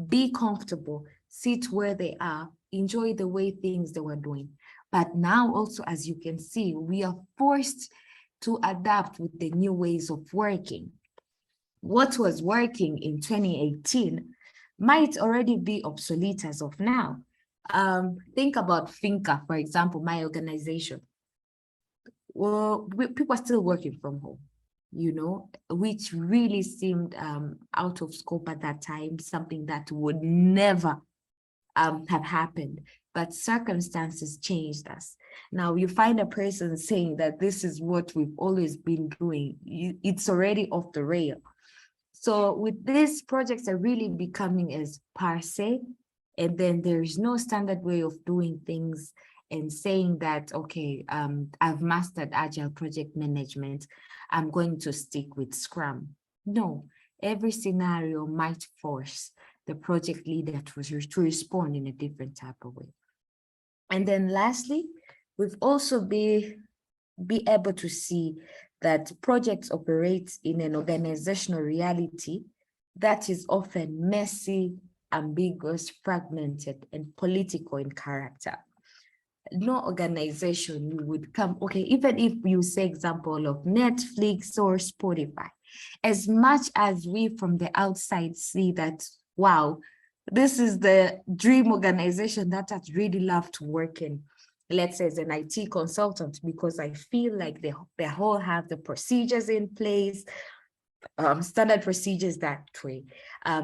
be comfortable, sit where they are, enjoy the way things they were doing. But now also, as you can see, we are forced to adapt with the new ways of working. What was working in 2018 might already be obsolete as of now. Think about Finca, for example, my organization. Well, people are still working from home, you know, which really seemed out of scope at that time, something that would never have happened. But circumstances changed us. Now you find a person saying that this is what we've always been doing. It's already off the rail. So with these projects are really becoming as per se, and then there is no standard way of doing things and saying that, okay, I've mastered agile project management, I'm going to stick with Scrum. No, every scenario might force the project leader to respond in a different type of way. And then lastly, we've also be able to see that projects operate in an organizational reality that is often messy, ambiguous, fragmented, and political in character. No organization would come, okay, even if you say example of Netflix or Spotify, as much as we from the outside see that, wow, this is the dream organization that I'd really love to work in, let's say as an IT consultant, because I feel like they all have the procedures in place, standard procedures that way,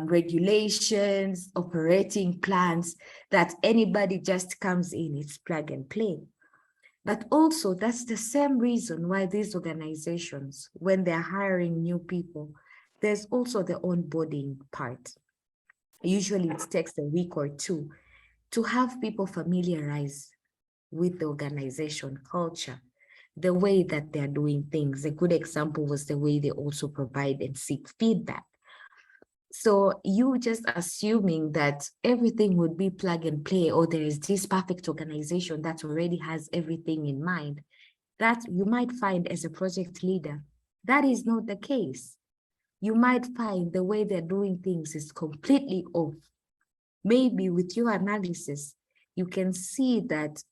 regulations, operating plans, that anybody just comes in, it's plug and play. But also, that's the same reason why these organizations, when they're hiring new people, there's also the onboarding part. Usually it takes a week or two to have people familiarize with the organization culture, the way that they're doing things. A good example was the way they also provide and seek feedback. So you just assuming that everything would be plug and play, or there is this perfect organization that already has everything in mind, that you might find as a project leader, that is not the case. You might find the way they're doing things is completely off. Maybe with your analysis, you can see that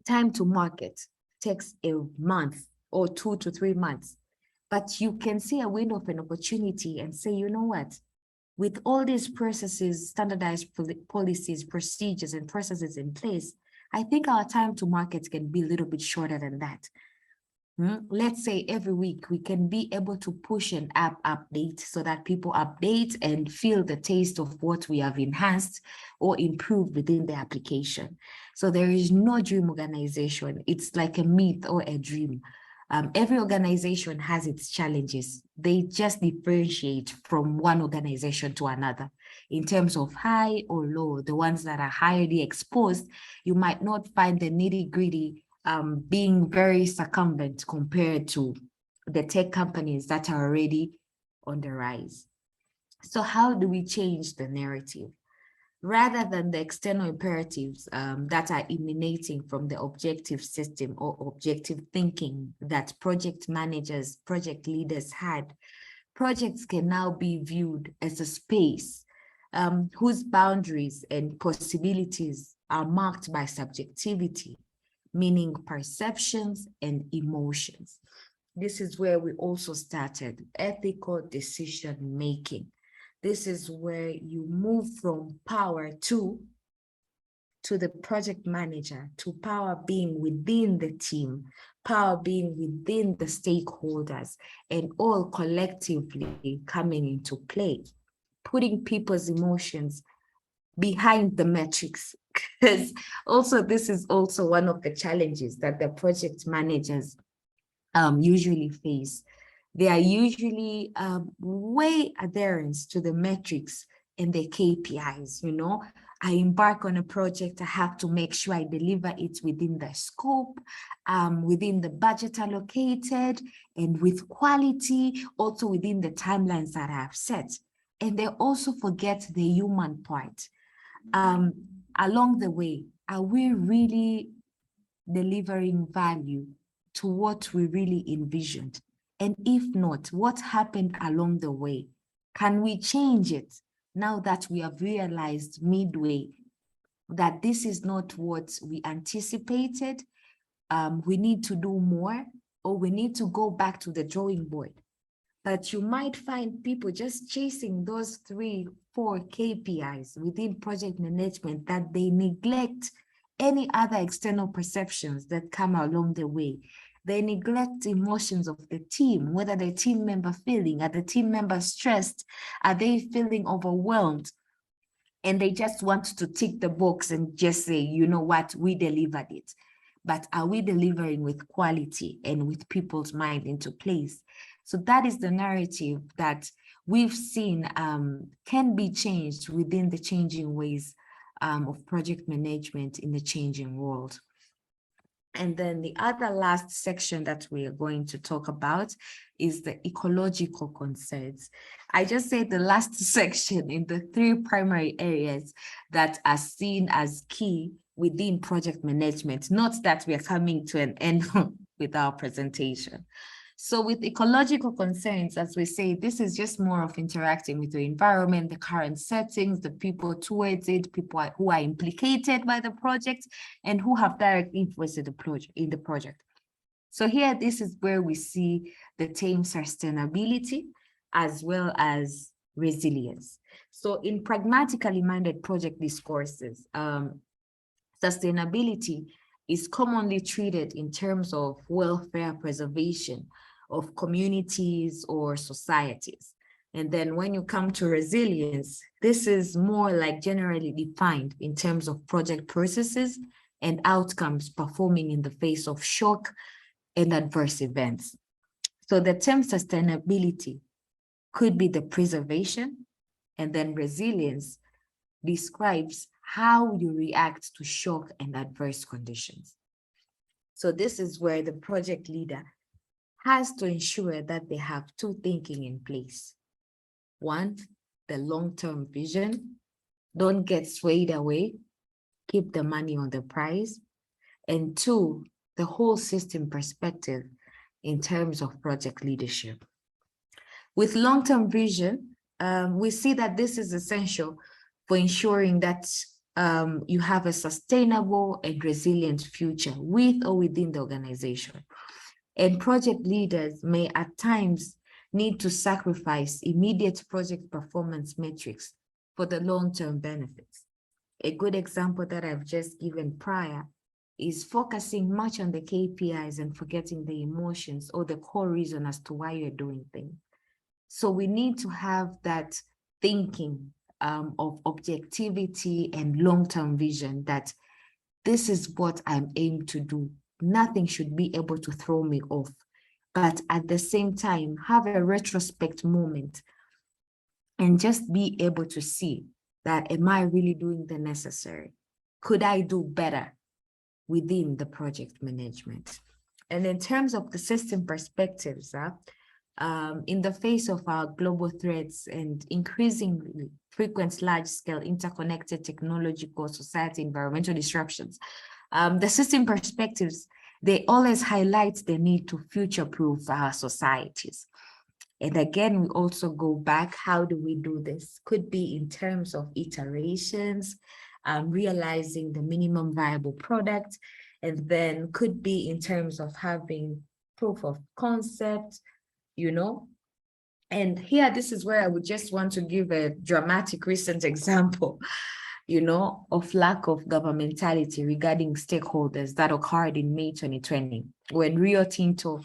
time to market takes a month or 2 to 3 months. But you can see a window of an opportunity and say, you know what, with all these processes, standardized policies, procedures, and processes in place, I think our time to market can be a little bit shorter than that. Let's say every week we can be able to push an app update so that people update and feel the taste of what we have enhanced or improved within the application. So there is no dream organization. It's like a myth or a dream. Every organization has its challenges. They just differentiate from one organization to another in terms of high or low. The ones that are highly exposed, you might not find the nitty-gritty being very circumvent compared to the tech companies that are already on the rise. So how do we change the narrative? Rather than the external imperatives that are emanating from the objective system or objective thinking that project managers, project leaders had, projects can now be viewed as a space whose boundaries and possibilities are marked by subjectivity, meaning perceptions and emotions. This is where we also started ethical decision making. This is where you move from power to the project manager, to power being within the team, power being within the stakeholders, and all collectively coming into play, putting people's emotions behind the metrics. Because also this is also one of the challenges that the project managers usually face. They are usually way adherent to the metrics and the KPIs. You know, I embark on a project, I have to make sure I deliver it within the scope, within the budget allocated, and with quality, also within the timelines that I have set. And they also forget the human part. Along the way, are we really delivering value to what we really envisioned? And if not, what happened along the way? Can we change it now that we have realized midway that this is not what we anticipated? We need to do more, or we need to go back to the drawing board. But you might find people just chasing those 3-4 KPIs within project management, that they neglect any other external perceptions that come along the way. They neglect emotions of the team, whether the team member feeling, are the team members stressed, are they feeling overwhelmed? And they just want to tick the box and just say, you know what, we delivered it. But are we delivering with quality and with people's mind into place? So that is the narrative that we've seen can be changed within the changing ways of project management in the changing world. And then the other last section that we are going to talk about is the ecological concerns. I just said the last section in the 3 primary areas that are seen as key within project management, not that we are coming to an end with our presentation. So with ecological concerns, as we say, this is just more of interacting with the environment, the current settings, the people towards it, people who are implicated by the project and who have direct influence in the project. So here, this is where we see the term sustainability as well as resilience. So in pragmatically minded project discourses, sustainability is commonly treated in terms of welfare preservation of communities or societies. And then when you come to resilience, this is more like generally defined in terms of project processes and outcomes performing in the face of shock and adverse events. So the term sustainability could be the preservation, and then resilience describes how you react to shock and adverse conditions. So this is where the project leader has to ensure that they have two thinking in place. One, the long-term vision. Don't get swayed away. Keep the money on the prize. And two, the whole system perspective in terms of project leadership. With long-term vision, we see that this is essential for ensuring that you have a sustainable and resilient future with or within the organization. And project leaders may at times need to sacrifice immediate project performance metrics for the long-term benefits. A good example that I've just given prior is focusing much on the KPIs and forgetting the emotions or the core reason as to why you're doing things. So we need to have that thinking of objectivity and long-term vision, that this is what I'm aimed to do. Nothing should be able to throw me off, but at the same time, have a retrospect moment and just be able to see that, am I really doing the necessary? Could I do better within the project management? And in terms of the system perspectives, in the face of our global threats and increasingly frequent large-scale interconnected technological society environmental disruptions, the system perspectives, they always highlight the need to future-proof our societies. And again, we also go back, how do we do this? Could be in terms of iterations, realizing the minimum viable product, and then could be in terms of having proof of concept, you know. And here, this is where I would just want to give a dramatic recent example, you know, of lack of governmentality regarding stakeholders that occurred in May 2020, when Rio Tinto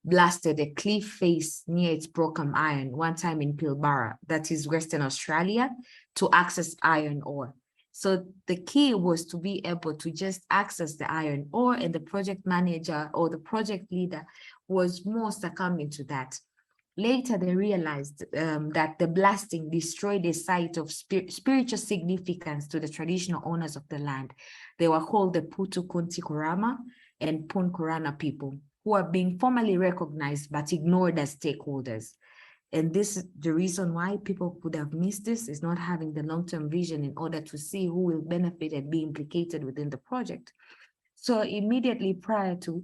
blasted a cliff face near its Brockham Iron, one time in Pilbara, that is Western Australia, to access iron ore. So the key was to be able to just access the iron ore, and the project manager or the project leader was more succumbing to that. Later, they realized that the blasting destroyed a site of spiritual significance to the traditional owners of the land. They were called the Putu Kunti Kurama and Pun Kurana people, who are being formally recognized but ignored as stakeholders. And this is the reason why people could have missed this, is not having the long-term vision in order to see who will benefit and be implicated within the project. So immediately prior to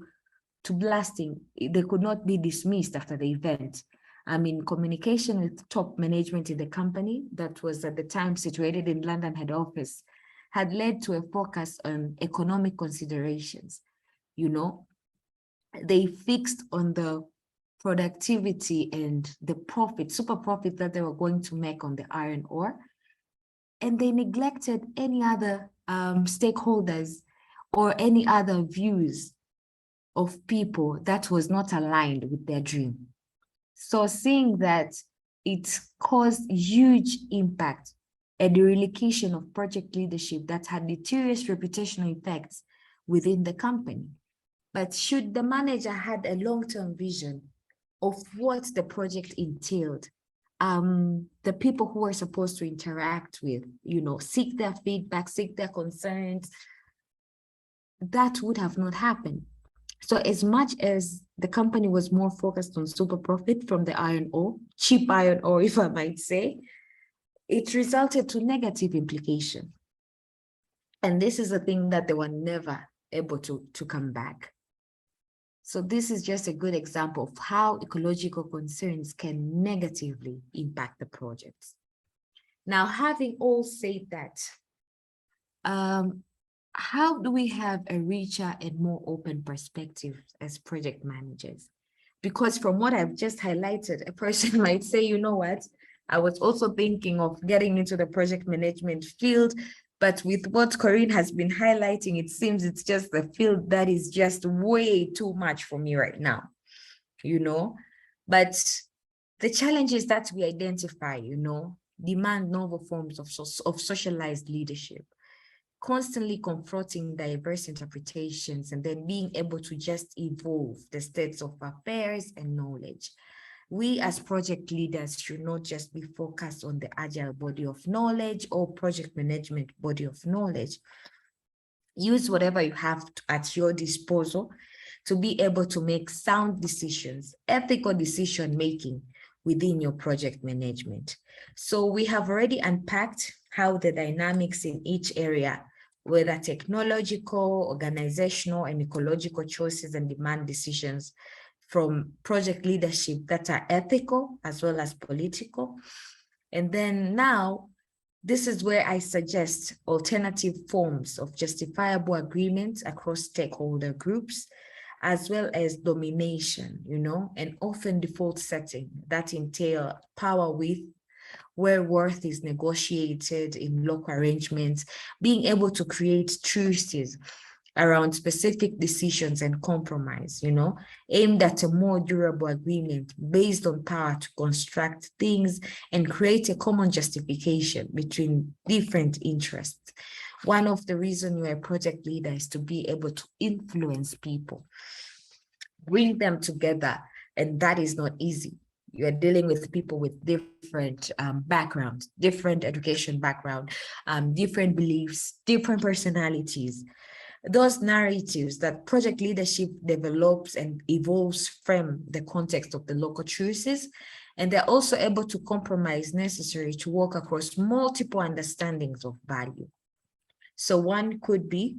blasting, they could not be dismissed after the event. I mean, communication with top management in the company that was at the time situated in London head office had led to a focus on economic considerations. You know, they fixed on the productivity and the profit, super profit that they were going to make on the iron ore. And they neglected any other stakeholders or any other views of people that was not aligned with their dream. So seeing that, it caused huge impact and the relocation of project leadership that had deteriorous reputational effects within the company. But should the manager had a long-term vision of what the project entailed, the people who are supposed to interact with, you know, seek their feedback, seek their concerns, that would have not happened. So as much as the company was more focused on super profit from the iron ore, cheap iron ore, if I might say, it resulted to negative implication. And this is a thing that they were never able to come back. So this is just a good example of how ecological concerns can negatively impact the projects. Now, having all said that, how do we have a richer and more open perspective as project managers? Because from what I've just highlighted, a person might say, you know what, I was also thinking of getting into the project management field, but with what Corinne has been highlighting, it seems it's just a field that is just way too much for me right now, you know? But the challenges that we identify, you know, demand novel forms of socialized leadership, constantly confronting diverse interpretations, and then being able to just evolve the states of affairs and knowledge. We as project leaders should not just be focused on the agile body of knowledge or project management body of knowledge. Use whatever you have at your disposal to be able to make sound decisions, ethical decision making within your project management. So we have already unpacked how the dynamics in each area, whether technological, organizational, and ecological choices and demand decisions from project leadership that are ethical as well as political. And then now, this is where I suggest alternative forms of justifiable agreements across stakeholder groups, as well as domination, and often default setting that entail power with where worth is negotiated in local arrangements, being able to create truces around specific decisions and compromise, aimed at a more durable agreement based on power to construct things and create a common justification between different interests. One of the reasons you're a project leader is to be able to influence people, bring them together, and that is not easy. You're dealing with people with different backgrounds, different education background, different beliefs, different personalities. Those narratives that project leadership develops and evolves from the context of the local truces, and they're also able to compromise necessary to work across multiple understandings of value. So one could be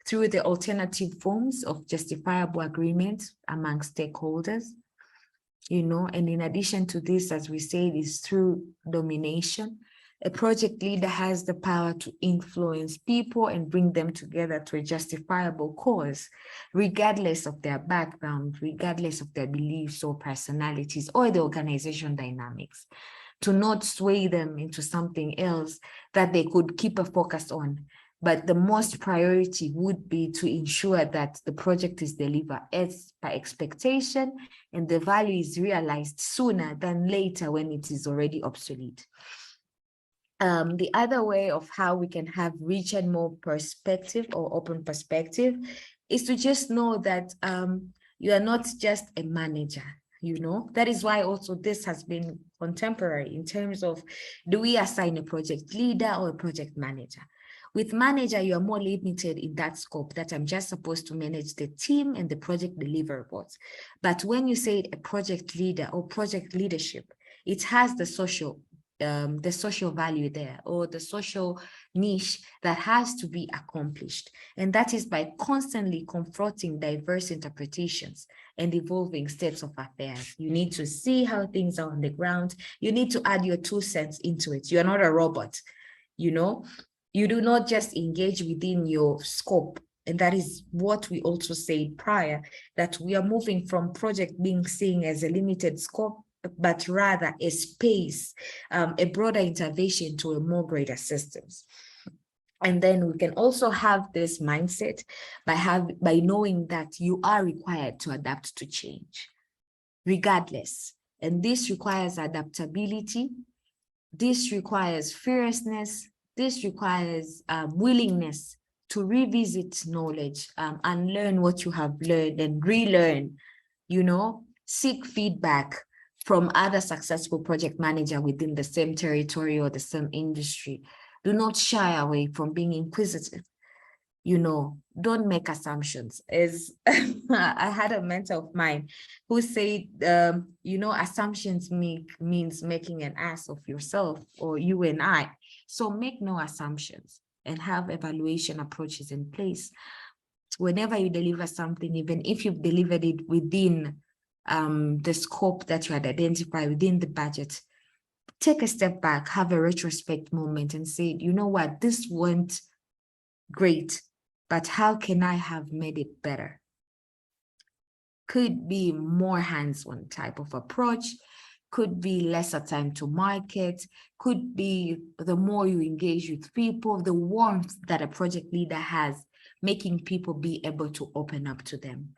through the alternative forms of justifiable agreements among stakeholders, and in addition to this, as we said, is through domination. A project leader has the power to influence people and bring them together to a justifiable cause, regardless of their background, regardless of their beliefs or personalities or the organization dynamics, to not sway them into something else that they could keep a focus on. But the most priority would be to ensure that the project is delivered as per expectation and the value is realized sooner than later when it is already obsolete. The other way of how we can have rich and more perspective or open perspective is to just know that you are not just a manager, That is why also this has been contemporary in terms of, do we assign a project leader or a project manager? With manager, you are more limited in that scope that I'm just supposed to manage the team and the project deliverables. But when you say a project leader or project leadership, it has the social value there, or the social niche that has to be accomplished. And that is by constantly confronting diverse interpretations and evolving states of affairs. You need to see how things are on the ground. You need to add your 2 cents into it. You are not a robot, You do not just engage within your scope. And that is what we also said prior, that we are moving from project being seen as a limited scope, but rather a space, a broader intervention to a more greater systems. And then we can also have this mindset by knowing that you are required to adapt to change, regardless. And this requires adaptability. This requires fearlessness. This requires willingness to revisit knowledge and learn what you have learned and relearn, seek feedback from other successful project managers within the same territory or the same industry. Do not shy away from being inquisitive. Don't make assumptions. As I had a mentor of mine who said, assumptions means making an ass of yourself or you and I. So make no assumptions and have evaluation approaches in place. Whenever you deliver something, even if you've delivered it within the scope that you had identified within the budget, take a step back, have a retrospect moment and say, you know what, this went great, but how can I have made it better? Could be more hands-on type of approach, could be lesser time to market, could be the more you engage with people, the warmth that a project leader has, making people be able to open up to them.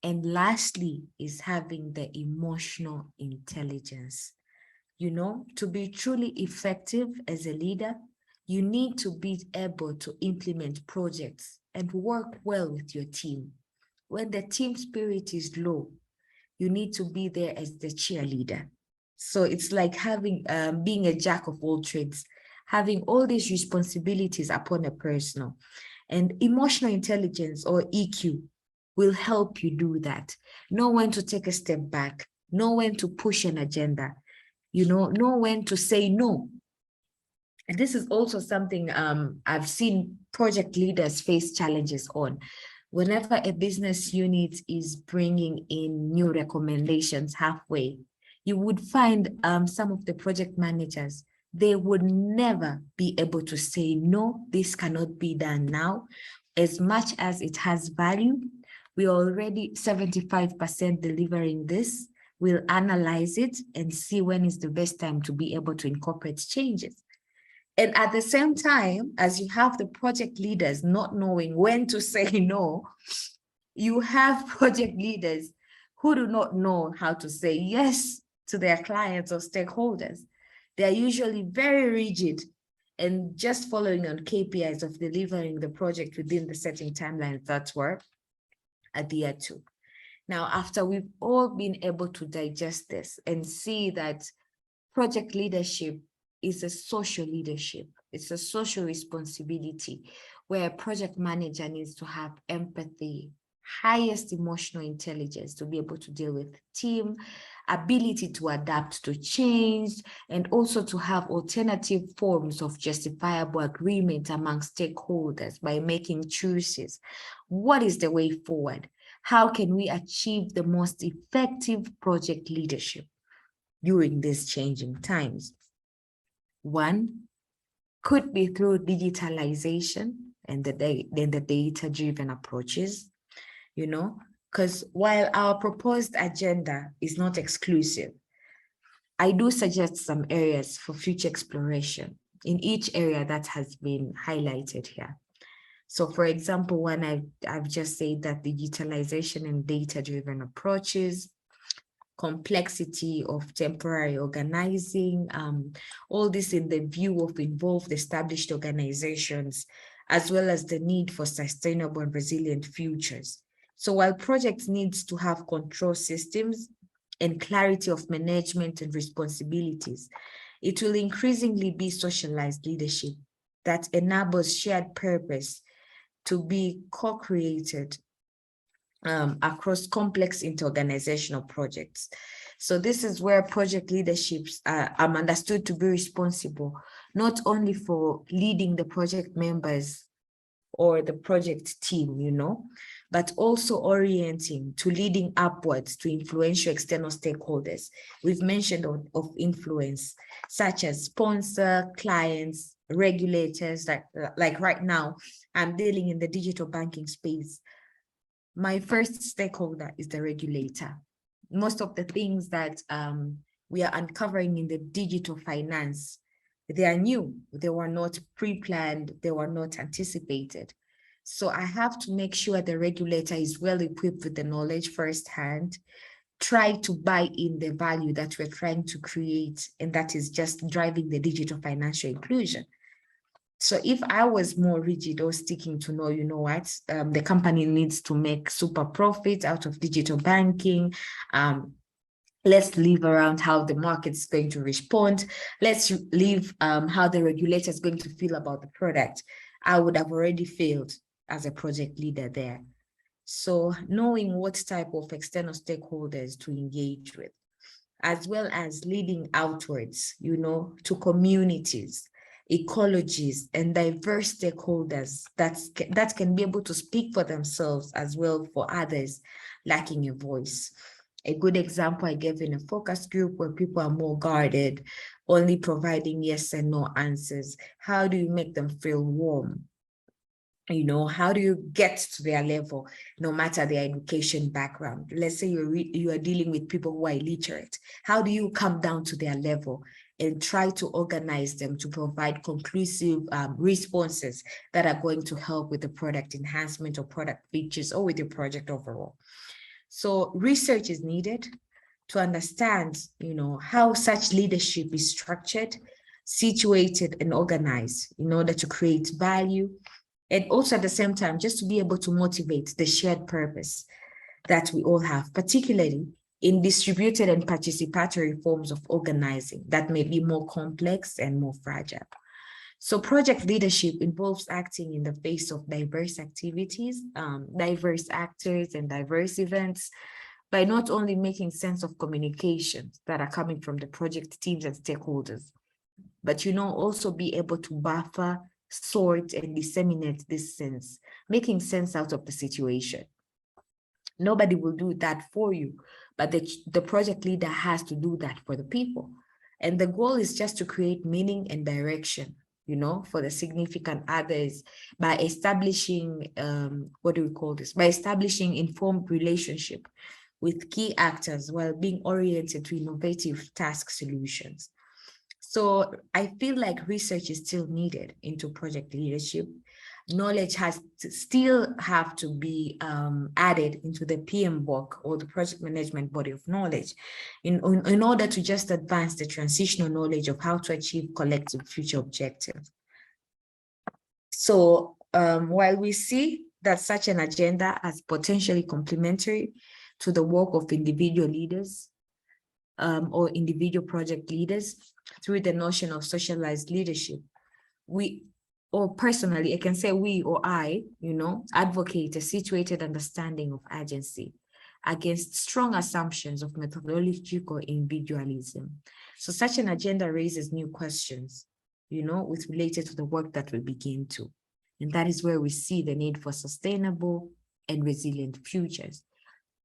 And lastly is having the emotional intelligence. To be truly effective as a leader, You need to be able to implement projects and work well with your team. When the team spirit is low, you need to be there as the cheerleader. So it's like having being a jack of all trades, having all these responsibilities upon a person. And emotional intelligence, or EQ, will help you do that. Know when to take a step back, know when to push an agenda, know when to say no. And this is also something I've seen project leaders face challenges on. Whenever a business unit is bringing in new recommendations halfway, you would find some of the project managers, they would never be able to say, no, this cannot be done now. As much as it has value, we're already 75% delivering this. We'll analyze it and see when is the best time to be able to incorporate changes. And at the same time, as you have the project leaders not knowing when to say no, you have project leaders who do not know how to say yes to their clients or stakeholders. They are usually very rigid and just following on KPIs of delivering the project within the setting timelines that were adhered to. Now, after we've all been able to digest this and see that project leadership is a social leadership, it's a social responsibility where a project manager needs to have empathy, highest emotional intelligence to be able to deal with team, ability to adapt to change, and also to have alternative forms of justifiable agreement among stakeholders by making choices. What is the way forward? How can we achieve the most effective project leadership during these changing times? One could be through digitalization and the data-driven approaches, because while our proposed agenda is not exclusive, I do suggest some areas for future exploration in each area that has been highlighted here. So for example, one I've just said that digitalization and data-driven approaches, complexity of temporary organizing, all this in the view of involved established organizations, as well as the need for sustainable and resilient futures. So while projects needs to have control systems and clarity of management and responsibilities, it will increasingly be socialized leadership that enables shared purpose to be co-created across complex interorganizational projects. So this is where project leaderships are understood to be responsible, not only for leading the project members or the project team, but also orienting to leading upwards to influential external stakeholders. We've mentioned of influence, such as sponsor, clients, regulators, like right now, I'm dealing in the digital banking space. My first stakeholder is the regulator. Most of the things that we are uncovering in the digital finance, they are new, they were not pre-planned, they were not anticipated. So I have to make sure the regulator is well equipped with the knowledge firsthand, try to buy in the value that we're trying to create, and that is just driving the digital financial inclusion. So if I was more rigid or sticking to know, the company needs to make super profit out of digital banking, let's leave around how the market's going to respond, let's leave how the regulator is going to feel about the product, I would have already failed as a project leader there. So knowing what type of external stakeholders to engage with, as well as leading outwards, to communities, ecologies, and diverse stakeholders that can be able to speak for themselves as well for others lacking a voice. A good example I gave in a focus group where people are more guarded, only providing yes and no answers. How do you make them feel warm? How do you get to their level, no matter their education background? Let's say you are dealing with people who are illiterate. How do you come down to their level and try to organize them to provide conclusive responses that are going to help with the product enhancement or product features or with your project overall? So research is needed to understand, how such leadership is structured, situated and organized in order to create value, and also at the same time, just to be able to motivate the shared purpose that we all have, particularly in distributed and participatory forms of organizing that may be more complex and more fragile. So project leadership involves acting in the face of diverse activities, diverse actors and diverse events, by not only making sense of communications that are coming from the project teams and stakeholders, but also be able to buffer, sort, and disseminate this sense, making sense out of the situation. Nobody will do that for you, but the project leader has to do that for the people. And the goal is just to create meaning and direction, for the significant others by establishing, by establishing informed relationship with key actors while being oriented to innovative task solutions. So I feel like research is still needed into project leadership. Knowledge has to still have to be added into the PMBOK, or the project management body of knowledge, in order to just advance the transitional knowledge of how to achieve collective future objectives. So while we see that such an agenda as potentially complementary to the work of individual leaders or individual project leaders through the notion of socialized leadership, personally, I can say we or I, advocate a situated understanding of agency against strong assumptions of methodological individualism. So such an agenda raises new questions, with related to the work that we begin to. And that is where we see the need for sustainable and resilient futures.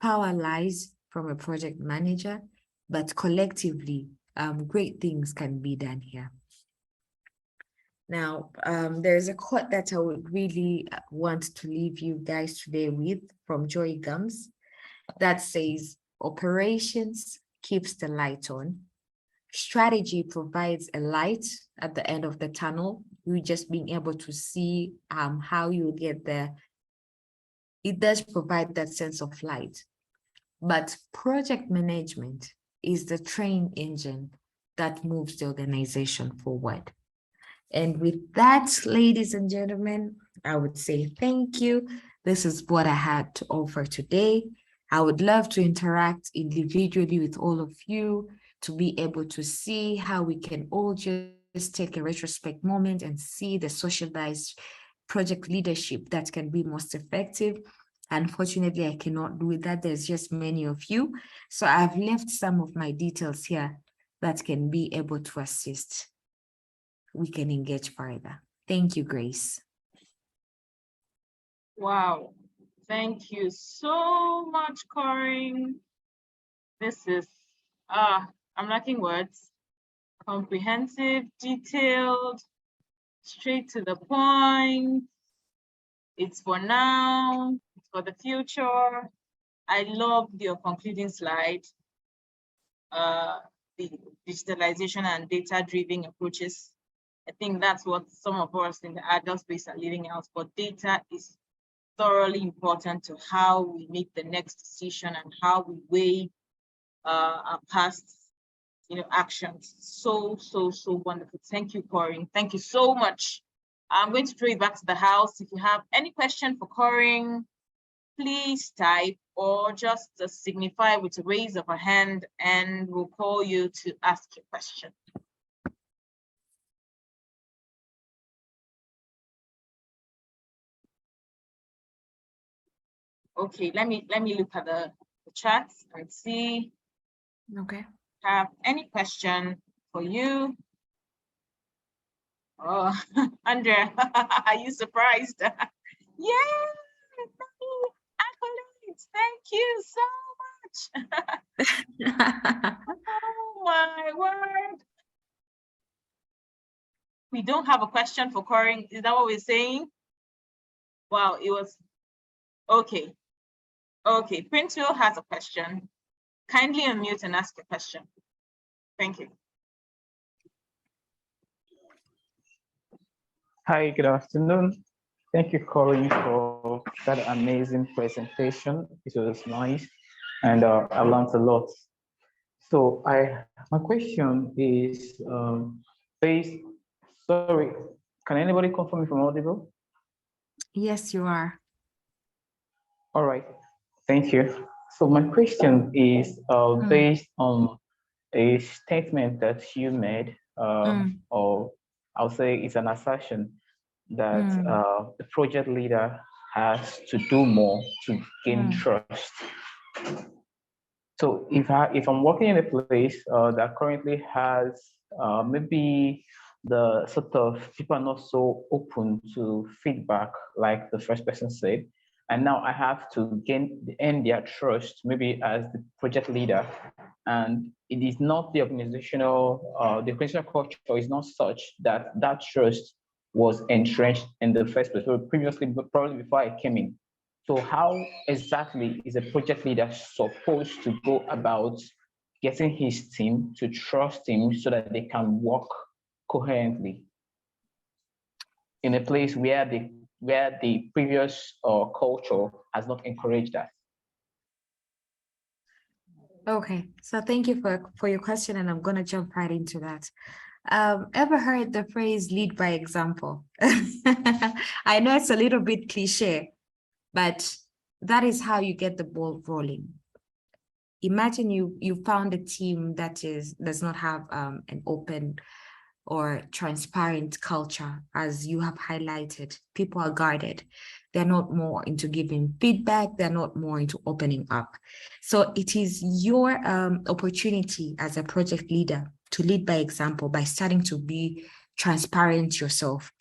Power lies from a project manager, but collectively, great things can be done here. Now, there's a quote that I would really want to leave you guys today with from Joy Gums that says, operations keeps the light on. Strategy provides a light at the end of the tunnel. You just being able to see how you get there. It does provide that sense of light. But project management is the train engine that moves the organization forward. And with that, ladies and gentlemen, I would say thank you. This is what I had to offer today. I would love to interact individually with all of you to be able to see how we can all just take a retrospect moment and see the socialized project leadership that can be most effective. Unfortunately, I cannot do that. There's just many of you. So I've left some of my details here that can be able to assist. We can engage further. Thank you, Grace. Wow, thank you so much, Corinne. This is, I'm lacking words. Comprehensive, detailed, straight to the point. It's for now, it's for the future. I love your concluding slide. The digitalization and data-driven approaches. I think that's what some of us in the adult space are living out, but data is thoroughly important to how we make the next decision and how we weigh our past actions. So wonderful. Thank you, Corinne. Thank you so much. I'm going to throw it back to the house. If you have any question for Corinne, please type or just signify with a raise of a hand and we'll call you to ask your question. Okay, let me look at the chat and see. Okay. Have any question for you? Oh, Andrea, are you surprised? Yeah, accolades. Thank you so much. Oh my word. We don't have a question for Corinne. Is that what we're saying? Wow, it was okay. Okay, Prince-Will has a question. Kindly unmute and ask a question. Thank you. Hi, good afternoon. Thank you, Corinne, for that amazing presentation. It was nice, and I learned a lot. So my question is, based, sorry, can anybody confirm if I'm audible? Yes, you are. All right, thank you. So my question is based on a statement that you made, or I'll say it's an assertion that the project leader has to do more to gain trust. So if I'm working in a place that currently has maybe the sort of people are not so open to feedback, like the first person said, and now I have to earn their trust, maybe as the project leader, and it is not the organizational culture is not such that that trust was entrenched in the first place. So previously, probably before I came in. So how exactly is a project leader supposed to go about getting his team to trust him so that they can work coherently in a place where the previous culture has not encouraged that? Okay, so thank you for your question, and I'm gonna jump right into that. Ever heard the phrase lead by example? I know it's a little bit cliche, but that is how you get the ball rolling. Imagine you found a team that does not have an open or transparent culture, as you have highlighted. People are guarded. They're not more into giving feedback. They're not more into opening up. So it is your opportunity as a project leader to lead by example by starting to be transparent yourself.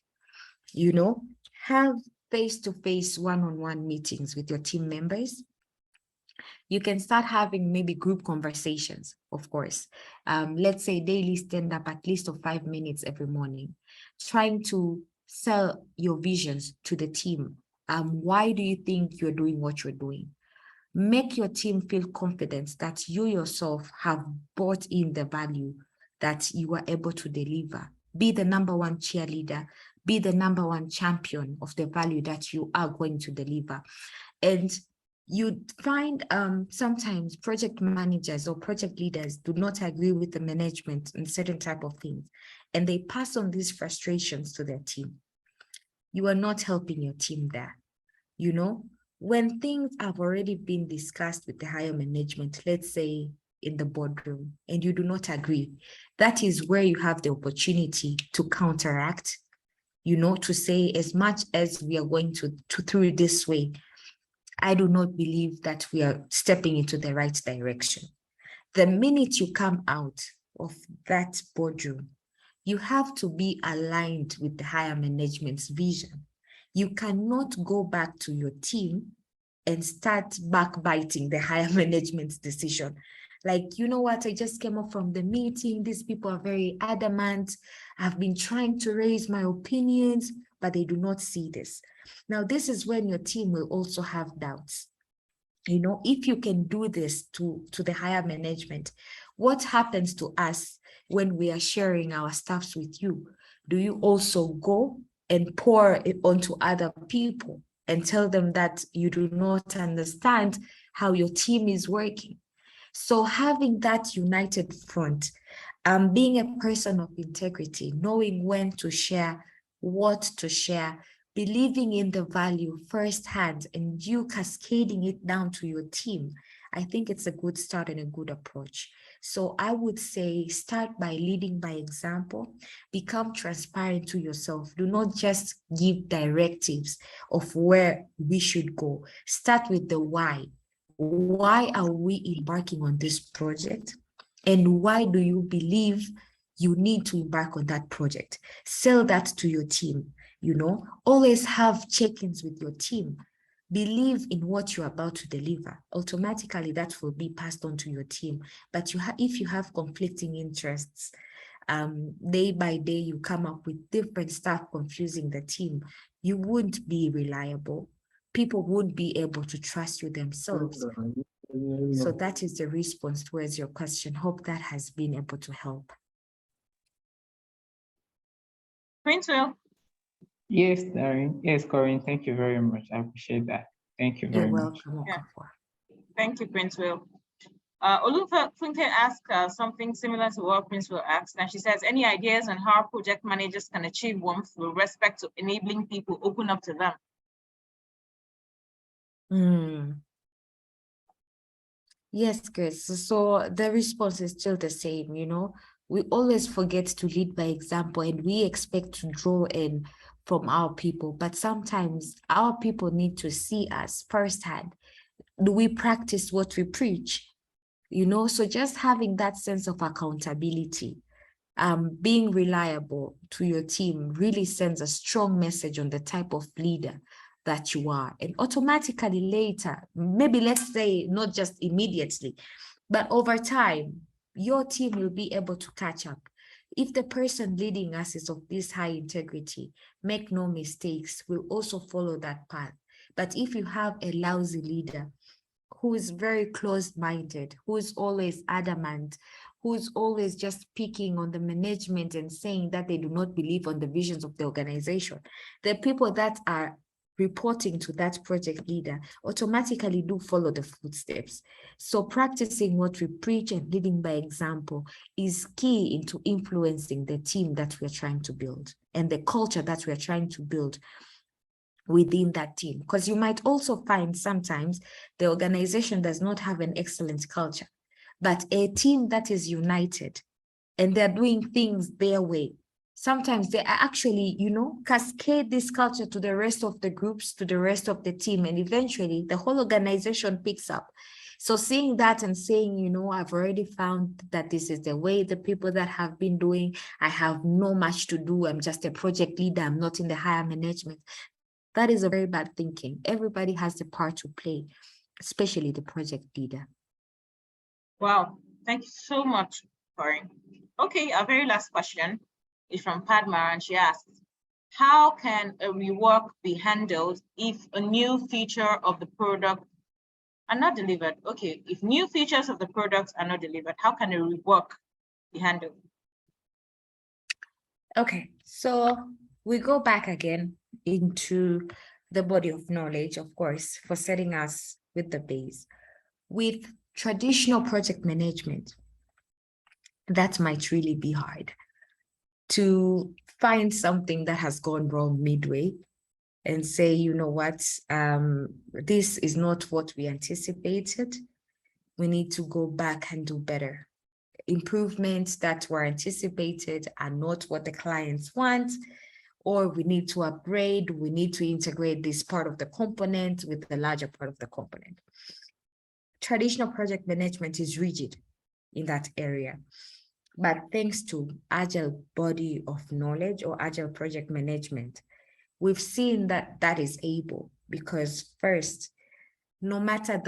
You know, have face-to-face one-on-one meetings with your team members. You can start having maybe group conversations, of course. Let's say daily stand up at least of 5 minutes every morning, trying to sell your visions to the team. Why do you think you're doing what you're doing? Make your team feel confident that you yourself have bought in the value that you are able to deliver. Be the #1 cheerleader, be the #1 champion of the value that you are going to deliver. And you find sometimes project managers or project leaders do not agree with the management in certain type of things, and they pass on these frustrations to their team. You are not helping your team there. You know, when things have already been discussed with the higher management, let's say in the boardroom, and you do not agree, that is where you have the opportunity to counteract, you know, to say, as much as we are going to through this way, I do not believe that we are stepping into the right direction. The minute you come out of that boardroom, you have to be aligned with the higher management's vision. You cannot go back to your team and start backbiting the higher management's decision. Like, you know what, I just came up from the meeting. These people are very adamant. I've been trying to raise my opinions, but they do not see this. Now, this is when your team will also have doubts. You know, if you can do this to the higher management, what happens to us when we are sharing our stuffs with you? Do you also go and pour it onto other people and tell them that you do not understand how your team is working? So having that united front, being a person of integrity, knowing when to share, what to share, believing in the value firsthand, and you cascading it down to your team, I think it's a good start and a good approach. So I would say start by leading by example, become transparent to yourself. Do not just give directives of where we should go. Start with the why. Why are we embarking on this project? And why do you believe you need to embark on that project? Sell that to your team. You know, always have check-ins with your team. Believe in what you're about to deliver. Automatically, that will be passed on to your team. But if you have conflicting interests, day by day, you come up with different stuff confusing the team, you wouldn't be reliable. People won't be able to trust you themselves. So that is the response towards your question. Hope that has been able to help. Princeville. Yes, Darren. Yes, Corinne. Thank you very much. I appreciate that. Thank you very You're much. welcome, Yeah. Okafor. Thank you, Princeville. Olunfunke asked something similar to what Prince will ask, and she says, any ideas on how project managers can achieve warmth with respect to enabling people open up to them? Yes, Chris. So the response is still the same, you know. We always forget to lead by example and we expect to draw in from our people, but sometimes our people need to see us firsthand. Do we practice what we preach? You know, so just having that sense of accountability, being reliable to your team really sends a strong message on the type of leader that you are. And automatically later, maybe let's say not just immediately, but over time, your team will be able to catch up. If the person leading us is of this high integrity, make no mistakes, will also follow that path. But if you have a lousy leader who is very closed-minded, who is always adamant, who is always just picking on the management and saying that they do not believe on the visions of the organization, the people that are reporting to that project leader automatically do follow the footsteps. So practicing what we preach and leading by example is key into influencing the team that we're trying to build and the culture that we're trying to build within that team. Because you might also find sometimes the organization does not have an excellent culture, but a team that is united and they're doing things their way, sometimes they actually, you know, cascade this culture to the rest of the groups, to the rest of the team, and eventually the whole organization picks up. So seeing that and saying, you know, I've already found that this is the way the people that have been doing, I have no much to do, I'm just a project leader, I'm not in the higher management. That is a very bad thinking. Everybody has a part to play, especially the project leader. Wow, thank you so much, Corey. Okay, our very last question is from Padma, and she asks, how can a rework be handled if a new feature of the product are not delivered? Okay, if new features of the products are not delivered, how can a rework be handled? Okay, so we go back again into the body of knowledge, of course, for setting us with the base. With traditional project management, that might really be hard to find something that has gone wrong midway and say, you know what, this is not what we anticipated. We need to go back and do better. Improvements that were anticipated are not what the clients want, or we need to upgrade, we need to integrate this part of the component with the larger part of the component. Traditional project management is rigid in that area. But thanks to agile body of knowledge or agile project management, we've seen that that is able, because first, no matter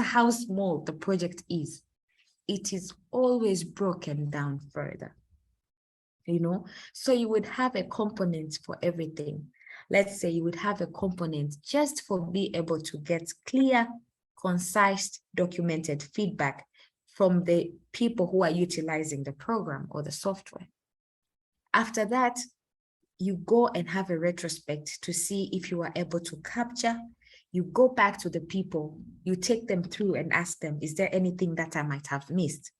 how small the project is, it is always broken down further. You know, so you would have a component for everything. Let's say you would have a component just for being able to get clear, concise, documented feedback from the people who are utilizing the program or the software. After that, you go and have a retrospect to see if you are able to capture. You go back to the people, you take them through and ask them, is there anything that I might have missed?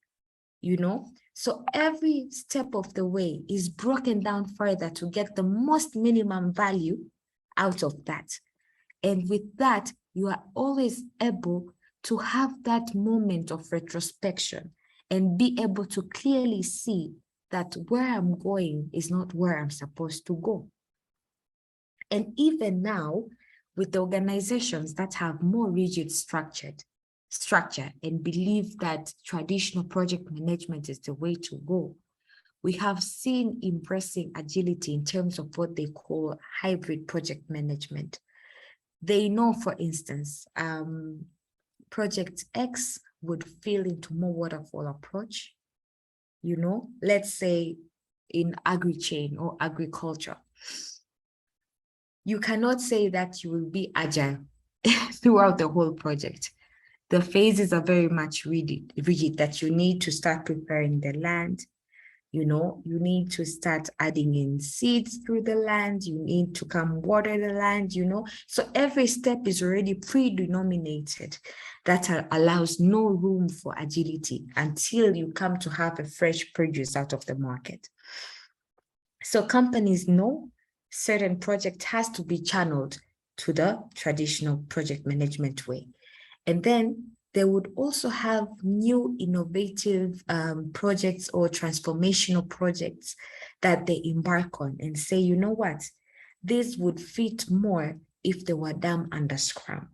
You know, so every step of the way is broken down further to get the most minimum value out of that. And with that, you are always able to have that moment of retrospection and be able to clearly see that where I'm going is not where I'm supposed to go. And even now, with the organizations that have more rigid structure and believe that traditional project management is the way to go, we have seen embracing agility in terms of what they call hybrid project management. They know, for instance, Project X would fall into more waterfall approach. You know, let's say in agri-chain or agriculture. You cannot say that you will be agile throughout the whole project. The phases are very much rigid that you need to start preparing the land. You know, you need to start adding in seeds through the land. You need to come water the land, you know. So every step is already pre-denominated. That allows no room for agility until you come to have a fresh produce out of the market. So companies know certain project has to be channeled to the traditional project management way. And then they would also have new innovative projects or transformational projects that they embark on and say, you know what, this would fit more if they were done under Scrum.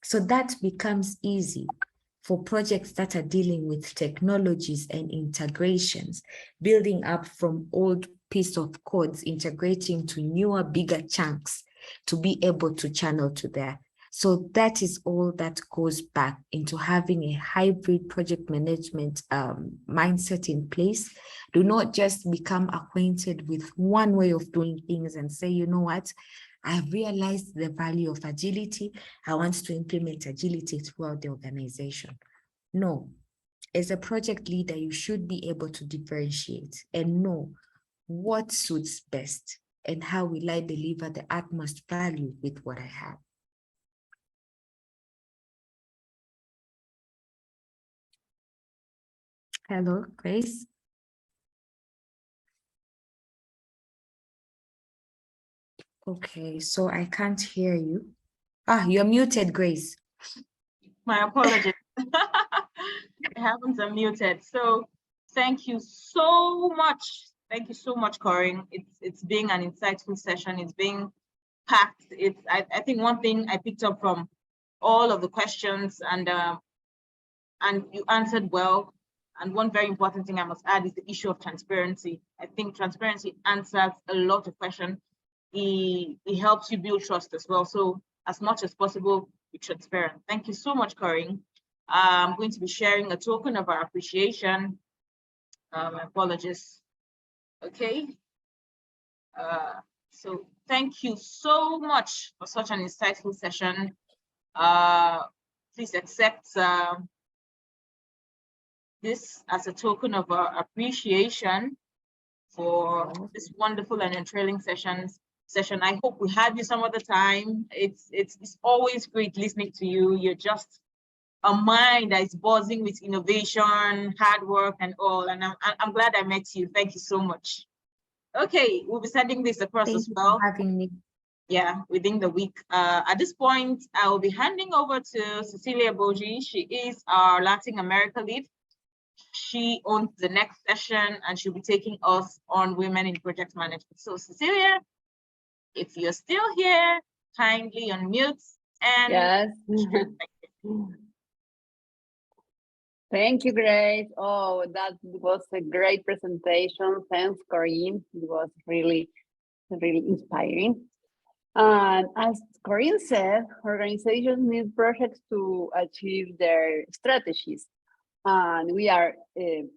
So that becomes easy for projects that are dealing with technologies and integrations, building up from old piece of codes, integrating to newer, bigger chunks to be able to channel to there. So that is all that goes back into having a hybrid project management mindset in place. Do not just become acquainted with one way of doing things and say, you know what, I've realized the value of agility. I want to implement agility throughout the organization. No, as a project leader, you should be able to differentiate and know what suits best and how will I deliver the utmost value with what I have. Hello, Grace. Okay, so I can't hear you. Ah, you're muted, Grace. My apologies. I haven't unmuted. So thank you so much. Thank you so much, Corinne. It's been an insightful session. It's been packed. I think one thing I picked up from all of the questions, and you answered well. And one very important thing I must add is the issue of transparency. I think transparency answers a lot of questions. It helps you build trust as well. So as much as possible, be transparent. Thank you so much, Corinne. I'm going to be sharing a token of our appreciation. My apologies. Okay. So thank you so much for such an insightful session. Please accept this as a token of our appreciation for this wonderful and enthralling session. I hope we have you some other time. It's always great listening to you. You're just a mind that is buzzing with innovation, hard work, and all. And I'm glad I met you. Thank you so much. Okay, we'll be sending this across as well. Thank you for having me. Yeah, within the week. At this point, I will be handing over to Cecilia Boji. She is our Latin America lead. She owns the next session, and she'll be taking us on women in project management. So Cecilia, if you're still here, kindly unmute and yes. Thank you. Thank you, Grace. Oh, that was a great presentation. Thanks, Corinne. It was really inspiring. And as Corinne said, organizations need projects to achieve their strategies. And we are in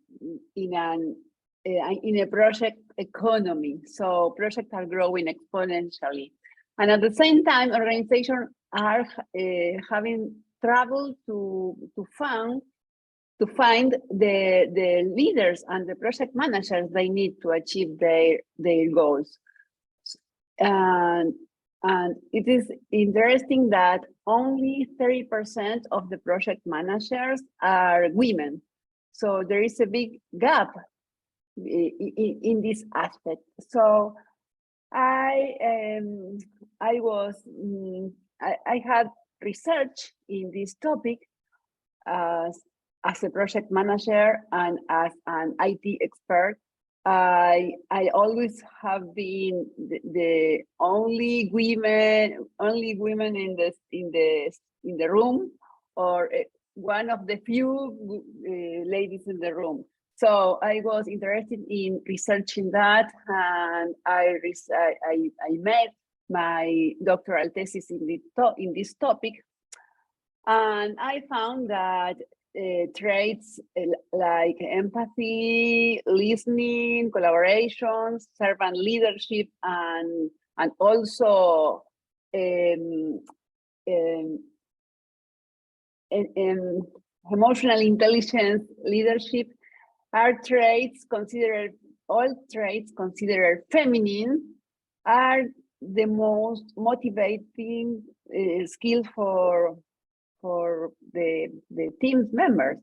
a project economy, so projects are growing exponentially. And at the same time, organizations are having trouble to find the leaders and the project managers they need to achieve their goals. And it is interesting that only 30% of the project managers are women. So there is a big gap in this aspect. So I had research in this topic as a project manager and as an IT expert. I always have been the only women in the room, or one of the few ladies in the room. So I was interested in researching that, and I made my doctoral thesis in this topic, and I found that traits like empathy, listening, collaboration, servant leadership, and also emotional intelligence leadership all traits considered feminine are the most motivating skill for the team's members.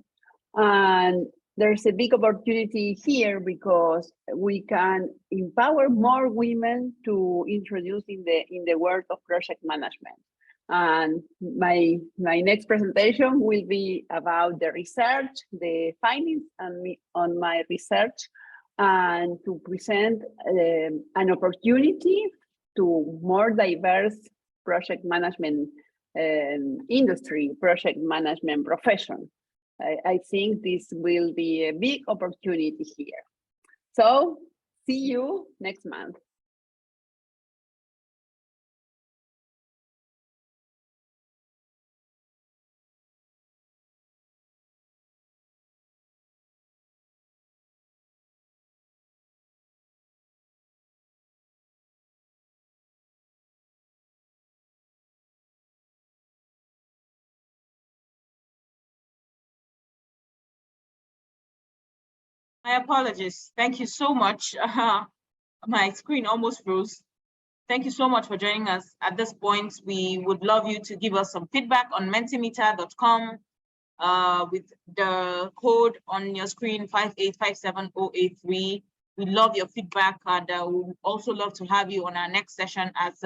And there's a big opportunity here because we can empower more women to introduce in the world of project management. And my next presentation will be about the research, the findings on my research, and to present an opportunity to more diverse project management industry, project management profession. I think this will be a big opportunity here. So see you next month. My apologies. Thank you so much. My screen almost froze. Thank you so much for joining us. At this point, we would love you to give us some feedback on mentimeter.com with the code on your screen 5857083. We love your feedback, and we'd also love to have you on our next session, as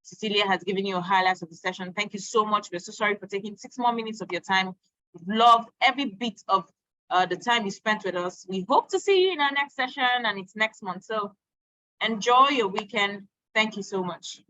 Cecilia has given you a highlight of the session. Thank you so much. We're so sorry for taking 6 more minutes of your time. We've loved every bit of the time you spent with us. We hope to see you in our next session, and it's next month. So enjoy your weekend. Thank you so much.